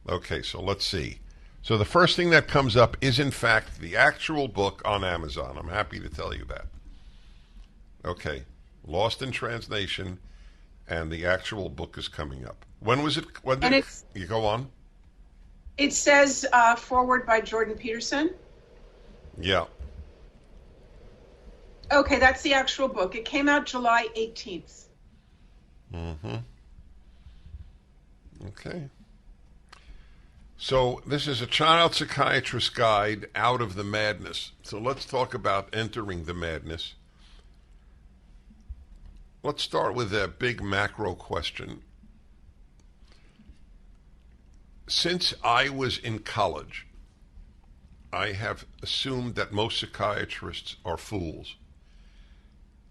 Speaker 1: Okay, so let's see. So the first thing that comes up is, in fact, the actual book on Amazon. I'm happy to tell you that. Okay. Lost in Transnation, and the actual book is coming up. When was it? When did you go on?
Speaker 4: It says forward by Jordan Peterson.
Speaker 1: Yeah.
Speaker 4: Okay, that's the actual book. It came out July 18th.
Speaker 1: Mm-hmm. Okay. So this is a child psychiatrist guide out of the madness. So let's talk about entering the madness. Let's start with a big macro question. Since I was in college, I have assumed that most psychiatrists are fools.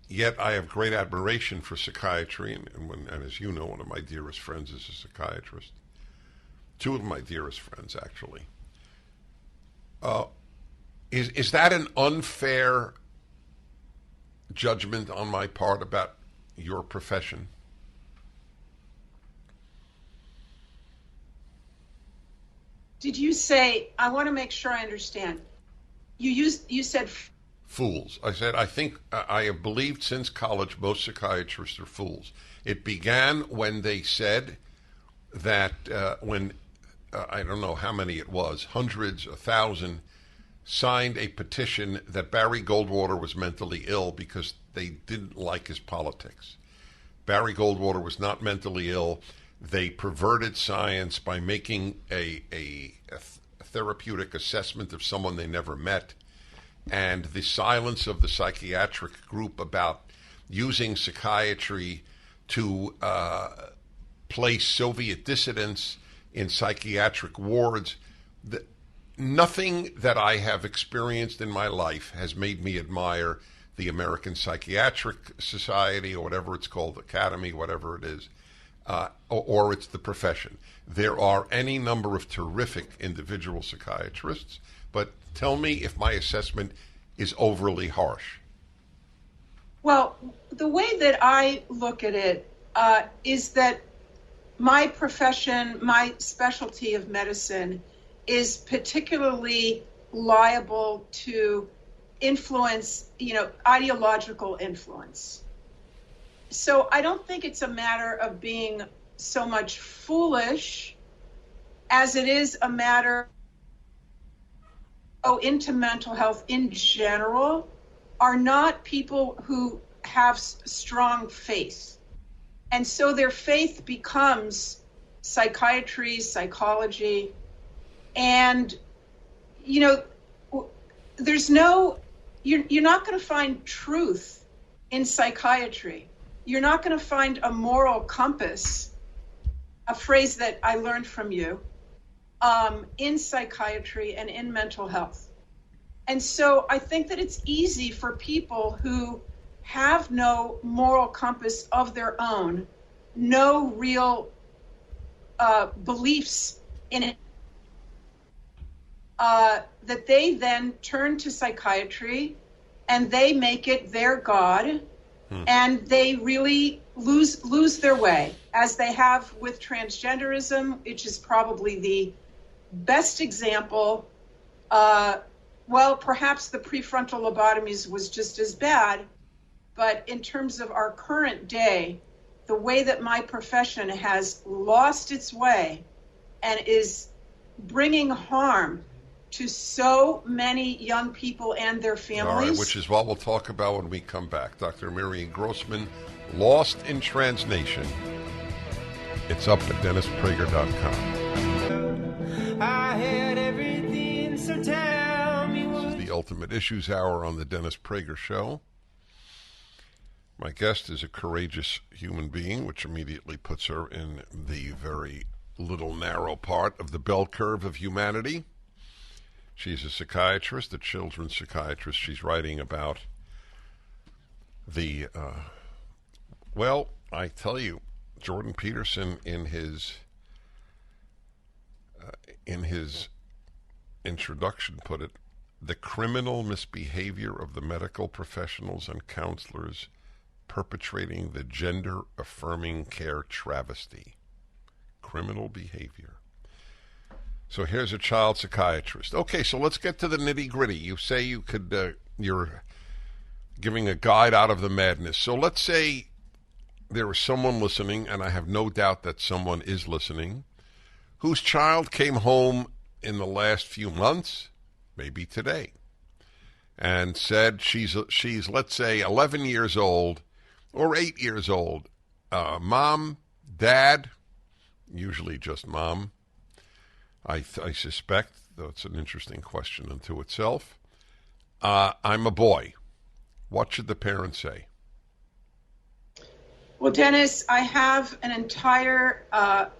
Speaker 1: Yet I have great admiration for psychiatry, and as you know, one of my dearest friends is a psychiatrist. Two of my dearest friends, actually. Is that an unfair judgment on my part about your profession?
Speaker 4: Did you say, I want to make sure I understand. You said
Speaker 1: fools. I said, I think I have believed since college most psychiatrists are fools. It began when they said that when, I don't know how many it was, hundreds, 1,000, signed a petition that Barry Goldwater was mentally ill because they didn't like his politics. Barry Goldwater was not mentally ill. They perverted science by making a therapeutic assessment of someone they never met. And the silence of the psychiatric group about using psychiatry to place Soviet dissidents in psychiatric wards. Nothing that I have experienced in my life has made me admire the American Psychiatric Society, or whatever it's called, Academy, whatever it is, or it's the profession. There are any number of terrific individual psychiatrists, but tell me if my assessment is overly harsh.
Speaker 4: Well, the way that I look at it, is that my profession, my specialty of medicine, is particularly liable to influence, ideological influence. So I don't think it's a matter of being so much foolish as it is a matter into mental health in general are not people who have strong faith. And so their faith becomes psychiatry, psychology, and, there's you're not going to find truth in psychiatry. You're not going to find a moral compass, a phrase that I learned from you, in psychiatry and in mental health. And so I think that it's easy for people who have no moral compass of their own, no real beliefs in it, that they then turn to psychiatry and they make it their God, and they really lose their way, as they have with transgenderism, which is probably the best example. Well, perhaps the prefrontal lobotomies was just as bad, but in terms of our current day, the way that my profession has lost its way and is bringing harm to so many young people and their families.
Speaker 1: All right, which is what we'll talk about when we come back. Dr. Miriam Grossman, Lost in Transnation. It's up at DennisPrager.com.
Speaker 3: I had everything, so tell me what.
Speaker 1: This is the Ultimate Issues Hour on the Dennis Prager Show. My guest is a courageous human being, which immediately puts her in the very little narrow part of the bell curve of humanity. She's a psychiatrist, a children's psychiatrist. She's writing about the, I tell you, Jordan Peterson in his introduction put it, the criminal misbehavior of the medical professionals and counselors perpetrating the gender-affirming care travesty. Criminal behavior. So here's a child psychiatrist. Okay, so let's get to the nitty-gritty. You say you could, you're giving a guide out of the madness. So let's say there is someone listening, and I have no doubt that someone is listening, whose child came home in the last few months, maybe today, and said she's let's say 11 years old or 8 years old. Mom, Dad, usually just mom, I suspect, though it's an interesting question unto itself. I'm a boy. What should the parent say?
Speaker 4: Well, Dennis, I have an entire of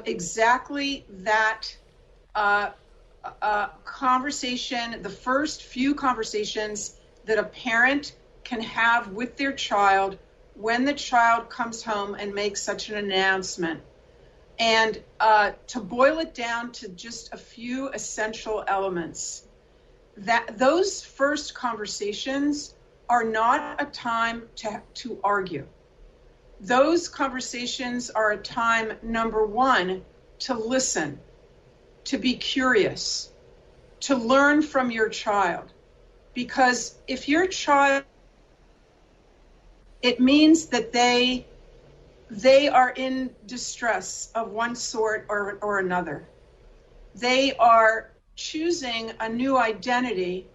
Speaker 4: exactly that conversation, the first few conversations that a parent can have with their child when the child comes home and makes such an announcement. And to boil it down to just a few essential elements, that those first conversations are not a time to argue. Those conversations are a time, number one, to listen, to be curious, to learn from your child. Because if your child, it means that they are in distress of one sort or another. They are choosing a new identity.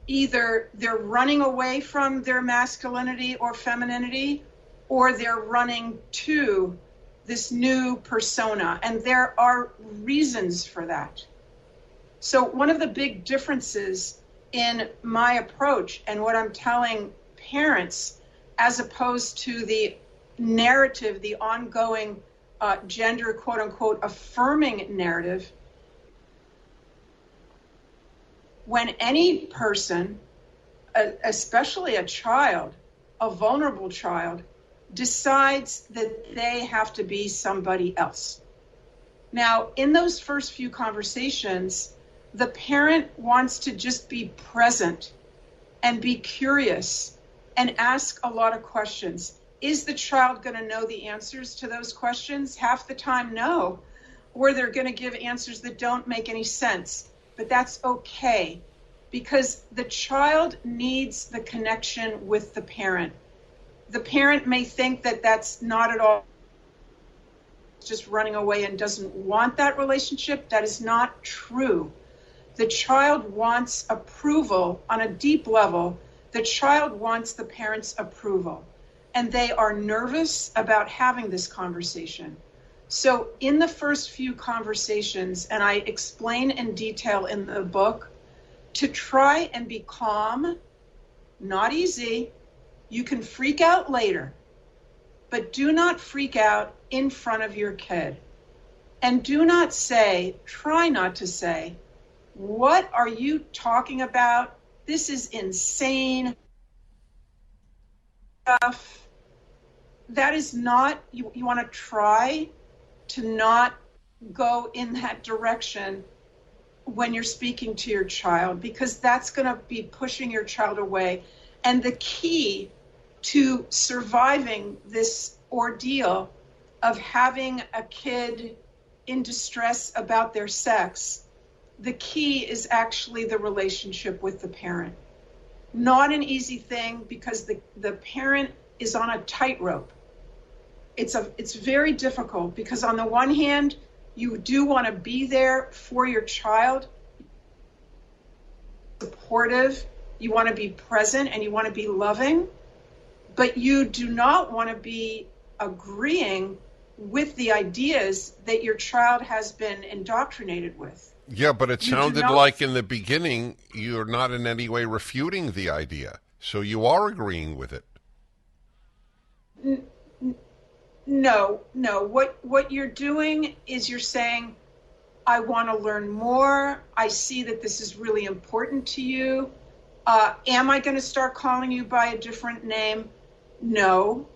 Speaker 4: Either they're running away from their masculinity or femininity, or they're running to this new persona. And there are reasons for that. So one of the big differences in my approach and what I'm telling parents, as opposed to the narrative, the ongoing gender, quote unquote, affirming narrative, when any person, especially a child, a vulnerable child, decides that they have to be somebody else. Now, in those first few conversations, the parent wants to just be present and be curious and ask a lot of questions. Is the child going to know the answers to those questions? Half the time, no. Or they're going to give answers that don't make any sense. But that's okay, because the child needs the connection with the parent. The parent may think that that's not at all just running away and doesn't want that relationship. That is not true. The child wants approval on a deep level. The child wants the parent's approval, and they are nervous about having this conversation. So in the first few conversations, and I explain in detail in the book, to try and be calm, not easy. You can freak out later, but do not freak out in front of your kid. And do not say, try not to say, what are you talking about? This is insane stuff. That is not, you want to try to not go in that direction when you're speaking to your child, because that's going to be pushing your child away. And the key to surviving this ordeal of having a kid in distress about their sex, the key is actually the relationship with the parent. Not an easy thing, because the parent is on a tightrope. It's very difficult, because on the one hand, you do want to be there for your child, supportive, you want to be present, and you want to be loving, but you do not want to be agreeing with the ideas that your child has been indoctrinated with.
Speaker 1: Yeah, but it sounded like in the beginning you're not in any way refuting the idea, so you are agreeing with it.
Speaker 4: No. What you're doing is you're saying, I want to learn more. I see that this is really important to you. Am I going to start calling you by a different name? No.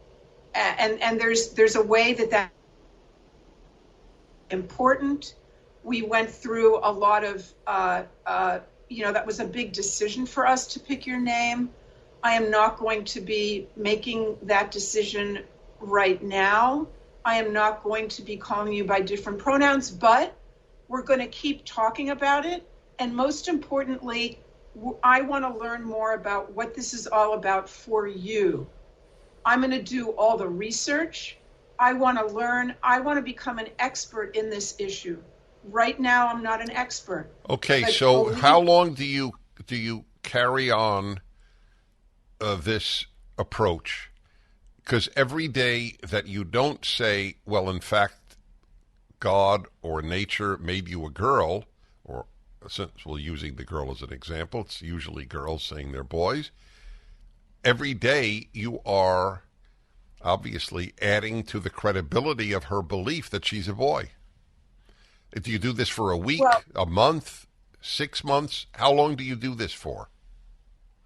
Speaker 4: And there's a way that important. We went through a lot of, that was a big decision for us to pick your name. I am not going to be making that decision right now. I am not going to be calling you by different pronouns, but we're going to keep talking about it. And most importantly, I want to learn more about what this is all about for you. I'm going to do all the research. I want to learn. I want to become an expert in this issue. Right now, I'm not an expert.
Speaker 1: Okay, so how long do you carry on this approach? Because every day that you don't say, well, in fact, God or nature made you a girl, or since we're using the girl as an example, it's usually girls saying they're boys. Every day you are obviously adding to the credibility of her belief that she's a boy. Do you do this for a week, a month, 6 months? How long do you do this for?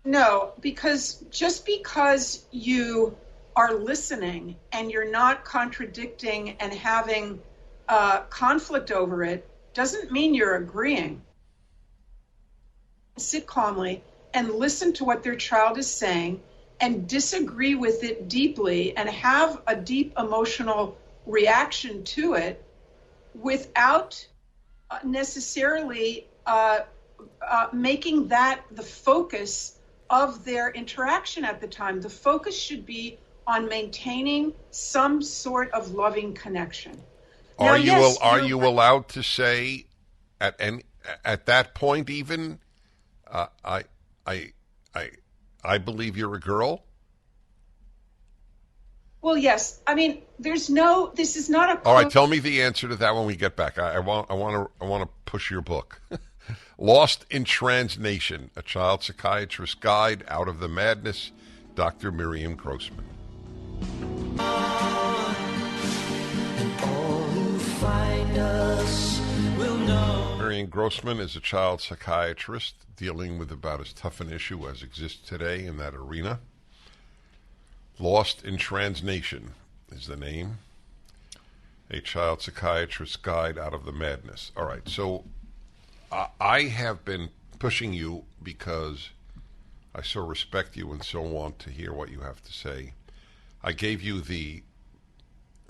Speaker 4: No, because just because you are listening and you're not contradicting and having conflict over it doesn't mean you're agreeing. Sit calmly and listen to what their child is saying and disagree with it deeply and have a deep emotional reaction to it without necessarily making that the focus of their interaction at the time. The focus should be on maintaining some sort of loving connection.
Speaker 1: Are you allowed to say at that point even I believe you're a girl?
Speaker 4: Well, yes. I mean, this is not a...
Speaker 1: All right, tell me the answer to that when we get back. I want to push your book. Lost in Transnation, A Child Psychiatrist's Guide Out of the Madness, Dr. Miriam Grossman. Miriam Grossman is a child psychiatrist dealing with about as tough an issue as exists today in that arena. Lost in Transnation is the name. A Child Psychiatrist's Guide Out of the Madness. All right, so I have been pushing you because I so respect you and so want to hear what you have to say. I gave you the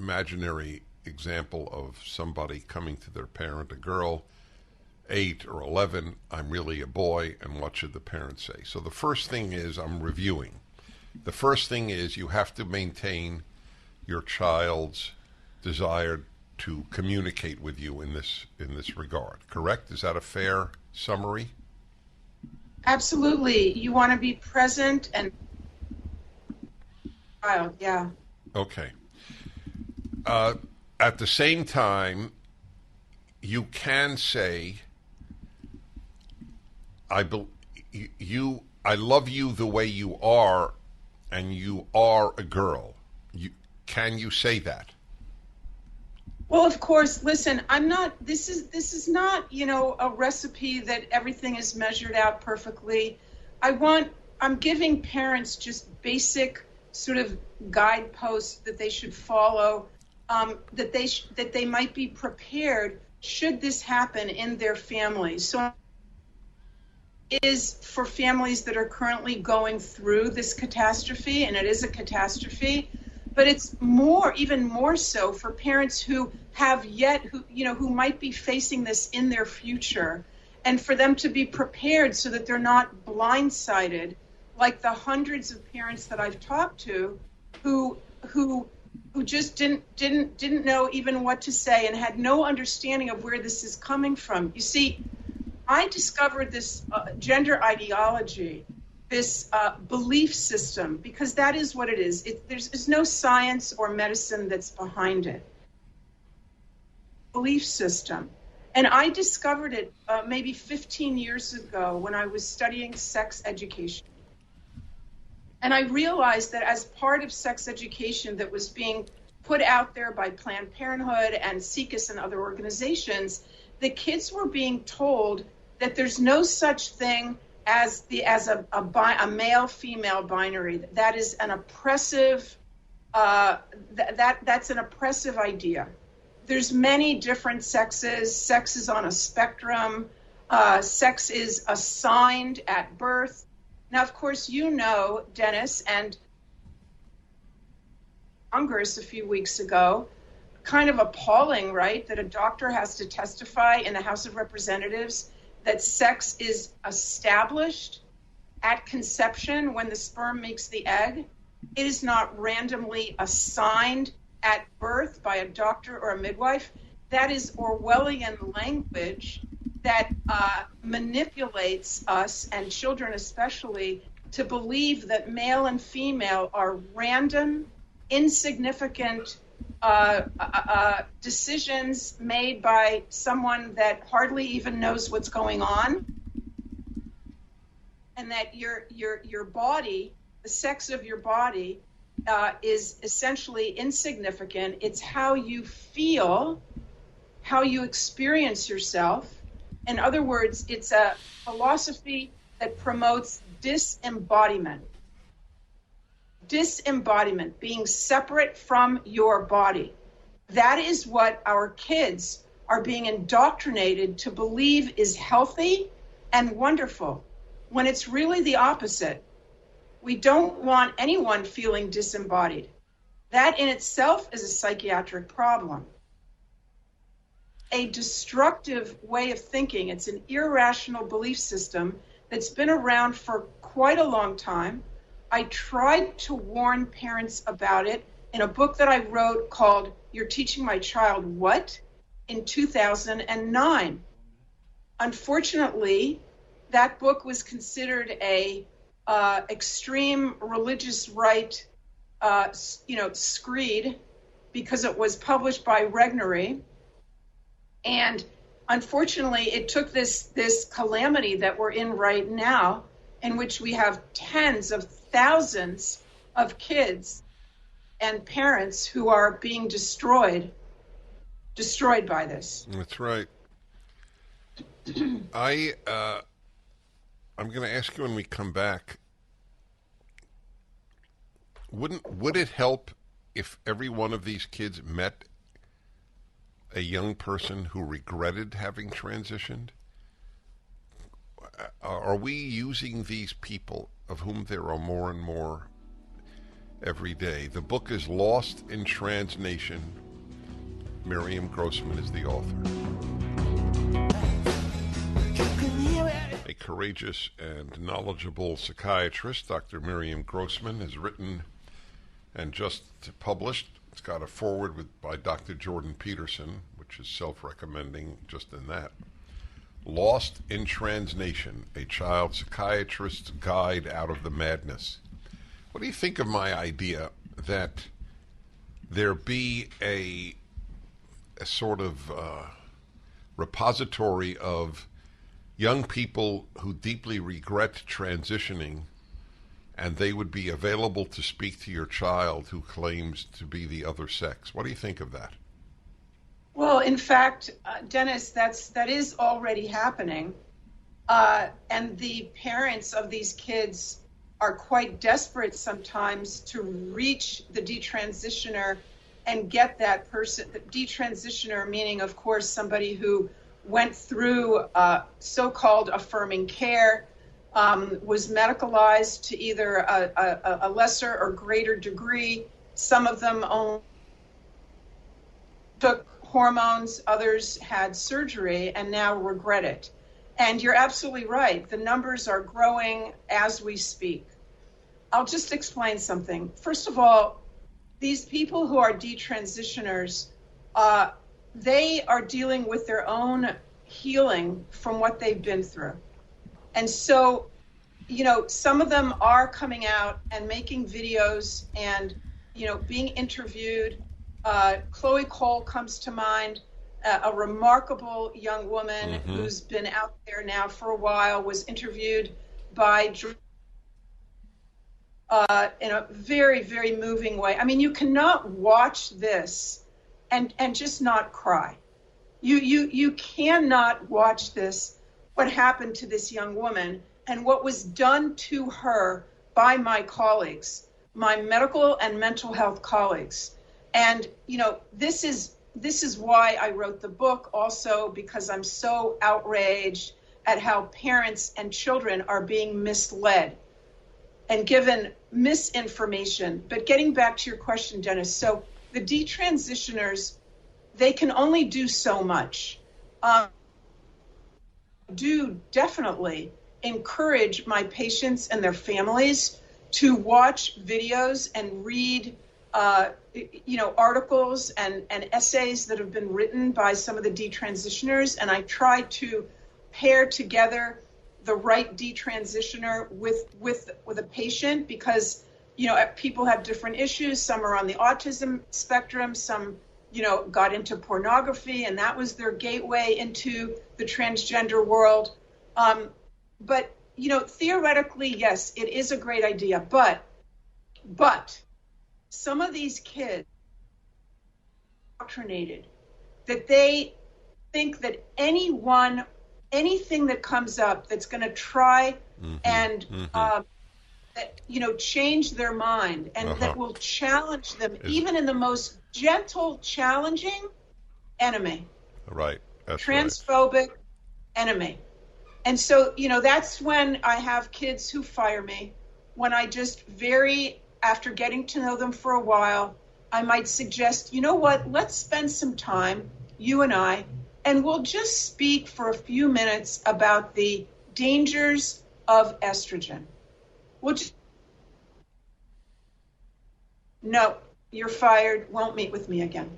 Speaker 1: imaginary example of somebody coming to their parent, a girl, 8 or 11, I'm really a boy, and what should the parent say? So the first thing is, I'm reviewing. The first thing is you have to maintain your child's desire to communicate with you in this regard. Correct? Is that a fair summary?
Speaker 4: Absolutely. You want to be present and child, yeah.
Speaker 1: Okay. At the same time, you can say, I love you the way you are, and you are a girl. Can you say that?
Speaker 4: Well, of course, listen, this is not, a recipe that everything is measured out perfectly. I'm giving parents just basic sort of guideposts that they should follow, that they might be prepared should this happen in their family. So it is for families that are currently going through this catastrophe, and it is a catastrophe, but it's even more so for parents who who might be facing this in their future, and for them to be prepared so that they're not blindsided, like the hundreds of parents that I've talked to who just didn't know even what to say and had no understanding of where this is coming from. You see, I discovered this gender ideology, this belief system, because that is what it is. There's no science or medicine that's behind it. Belief system. And I discovered it maybe 15 years ago when I was studying sex education. And I realized that as part of sex education that was being put out there by Planned Parenthood and Psychiatrist and other organizations, the kids were being told that there's no such thing as a male-female binary. That is an oppressive that's an oppressive idea. There's many different sexes. Sex is on a spectrum. Sex is assigned at birth. Now, of course, Dennis, and Congress a few weeks ago, kind of appalling, right, that a doctor has to testify in the House of Representatives that sex is established at conception when the sperm meets the egg. It is not randomly assigned at birth by a doctor or a midwife. That is Orwellian language that manipulates us, and children especially, to believe that male and female are random, insignificant decisions made by someone that hardly even knows what's going on, and that your body, the sex of your body, is essentially insignificant. It's how you feel, how you experience yourself. In other words, it's a philosophy that promotes disembodiment. Disembodiment, being separate from your body. That is what our kids are being indoctrinated to believe is healthy and wonderful, when it's really the opposite. We don't want anyone feeling disembodied. That in itself is a psychiatric problem. A destructive way of thinking. It's an irrational belief system that's been around for quite a long time. I tried to warn parents about it in a book that I wrote called You're Teaching My Child What? In 2009. Unfortunately, that book was considered a extreme religious right, screed, because it was published by Regnery. And unfortunately, it took this calamity that we're in right now, in which we have tens of thousands of kids and parents who are being destroyed by this.
Speaker 1: That's right. I'm going to ask you when we come back, would it help if every one of these kids met a young person who regretted having transitioned? are we using these people, of whom there are more and more every day? The book is Lost in Transnation. Miriam Grossman is the author. A courageous and knowledgeable psychiatrist, Dr. Miriam Grossman, has written and just published. It's got a foreword by Dr. Jordan Peterson, which is self-recommending just in that. Lost in Transnation, a child psychiatrist's guide out of the madness. What do you think of my idea that there be a sort of repository of young people who deeply regret transitioning, and they would be available to speak to your child who claims to be the other sex? What do you think of that?
Speaker 4: Well, in fact, Dennis, that is already happening. And the parents of these kids are quite desperate sometimes to reach the detransitioner and get that person. The detransitioner meaning, of course, somebody who went through so-called affirming care, was medicalized to either a lesser or greater degree. Some of them only took hormones, others had surgery and now regret it. And you're absolutely right. The numbers are growing as we speak. I'll just explain something. First of all, these people who are detransitioners, they are dealing with their own healing from what they've been through. And so, some of them are coming out and making videos and, being interviewed. Chloe Cole comes to mind, a remarkable young woman who's been out there now for a while, was interviewed by in a very, very moving way. I mean, you cannot watch this and just not cry. You cannot watch this, what happened to this young woman and what was done to her by my colleagues, my medical and mental health colleagues. And, this is why I wrote the book, also because I'm so outraged at how parents and children are being misled and given misinformation. But getting back to your question, Dennis, so the detransitioners, they can only do so much. Do definitely encourage my patients and their families to watch videos and read articles and essays that have been written by some of the detransitioners, and I try to pair together the right detransitioner with a patient because people have different issues. Some are on the autism spectrum, some got into pornography, and that was their gateway into the transgender world. But theoretically, yes, it is a great idea, but some of these kids are indoctrinated that they think that anything that comes up that's going to try and change their mind and that will challenge them, even in the most gentle, challenging enemy.
Speaker 1: Right. That's
Speaker 4: transphobic enemy. And so, that's when I have kids who fire me, when I just after getting to know them for a while, I might suggest, let's spend some time, you and I, and we'll just speak for a few minutes about the dangers of estrogen. No, you're fired, won't meet with me again.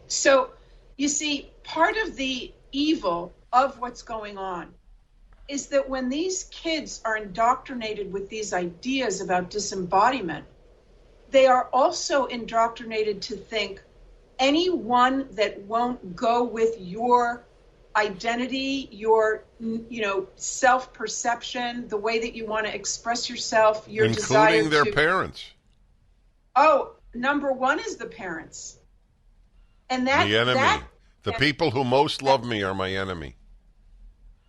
Speaker 4: So, you see, part of the evil of what's going on is that when these kids are indoctrinated with these ideas about disembodiment, they are also indoctrinated to think anyone that won't go with your identity, your, self-perception, the way that you want to express yourself, your desire
Speaker 1: including their parents.
Speaker 4: Oh, number one is the parents. And the
Speaker 1: enemy. The people who most love me are my enemy.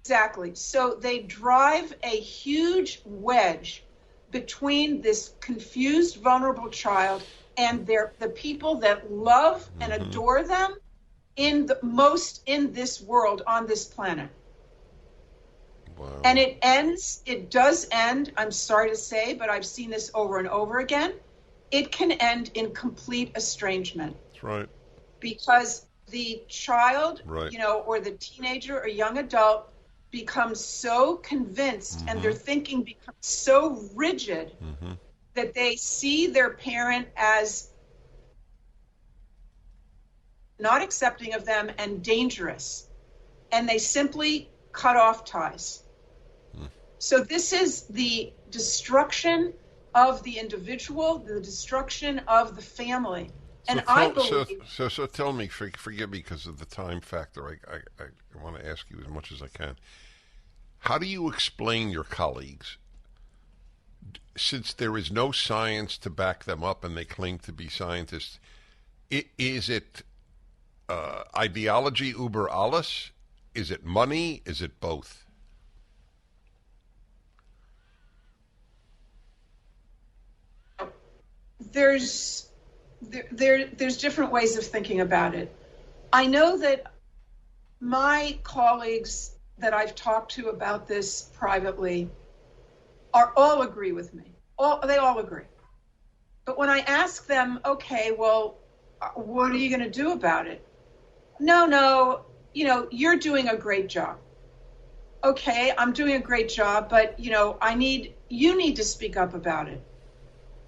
Speaker 4: Exactly. So they drive a huge wedge between this confused, vulnerable child and the people that love and adore them in this world, on this planet.
Speaker 1: Wow.
Speaker 4: And it does end, I'm sorry to say, but I've seen this over and over again. It can end in complete estrangement.
Speaker 1: That's right.
Speaker 4: Because the child,
Speaker 1: Right.
Speaker 4: or the teenager or young adult becomes so convinced and their thinking becomes so rigid that they see their parent as not accepting of them and dangerous. And they simply cut off ties. So this is the destruction of the individual, the destruction of the family. And I believe...
Speaker 1: So tell me, forgive me because of the time factor, I want to ask you as much as I can. How do you explain your colleagues, since there is no science to back them up and they claim to be scientists, is it ideology über alles? Is it money? Is it both?
Speaker 4: There's different ways of thinking about it. I know that my colleagues that I've talked to about this privately all agree with me. They all agree. But when I ask them, okay, well, what are you going to do about it? No, you're doing a great job. Okay, I'm doing a great job, but you need to speak up about it.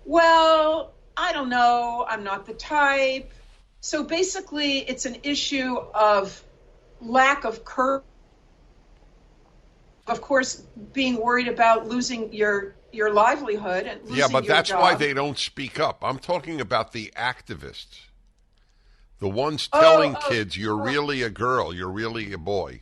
Speaker 4: Well, I don't know. I'm not the type. So basically, it's an issue of lack of courage. Of course, being worried about losing your livelihood and losing your job.
Speaker 1: Yeah, but that's why they don't speak up. I'm talking about the activists. The ones telling kids, you're really a girl, you're really a boy.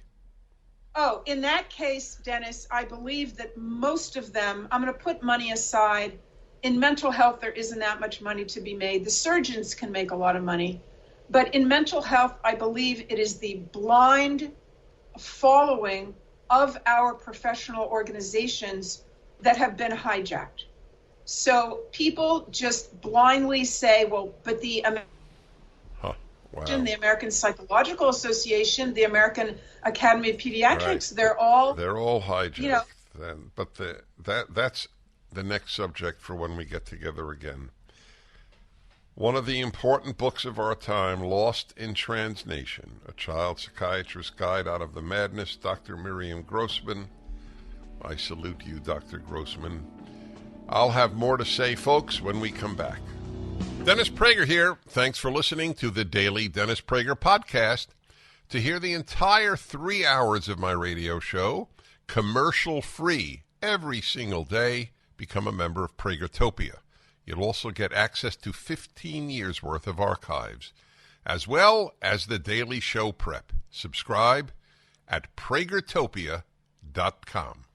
Speaker 4: Oh, in that case, Dennis, I believe that most of them, I'm going to put money aside. In mental health, there isn't that much money to be made. The surgeons can make a lot of money. But in mental health, I believe it is the blind following of our professional organizations that have been hijacked. So people just blindly say, well, but the the American Psychological Association, the American Academy of Pediatrics, they're all
Speaker 1: hijacked. But that's the next subject for when we get together again. One of the important books of our time, Lost in Transnation, A Child Psychiatrist's Guide Out of the Madness, Dr. Miriam Grossman. I salute you, Dr. Grossman. I'll have more to say, folks, when we come back. Dennis Prager here. Thanks for listening to the Daily Dennis Prager Podcast. To hear the entire 3 hours of my radio show, commercial-free, every single day, become a member of Pragertopia. You'll also get access to 15 years' worth of archives, as well as the daily show prep. Subscribe at pragertopia.com.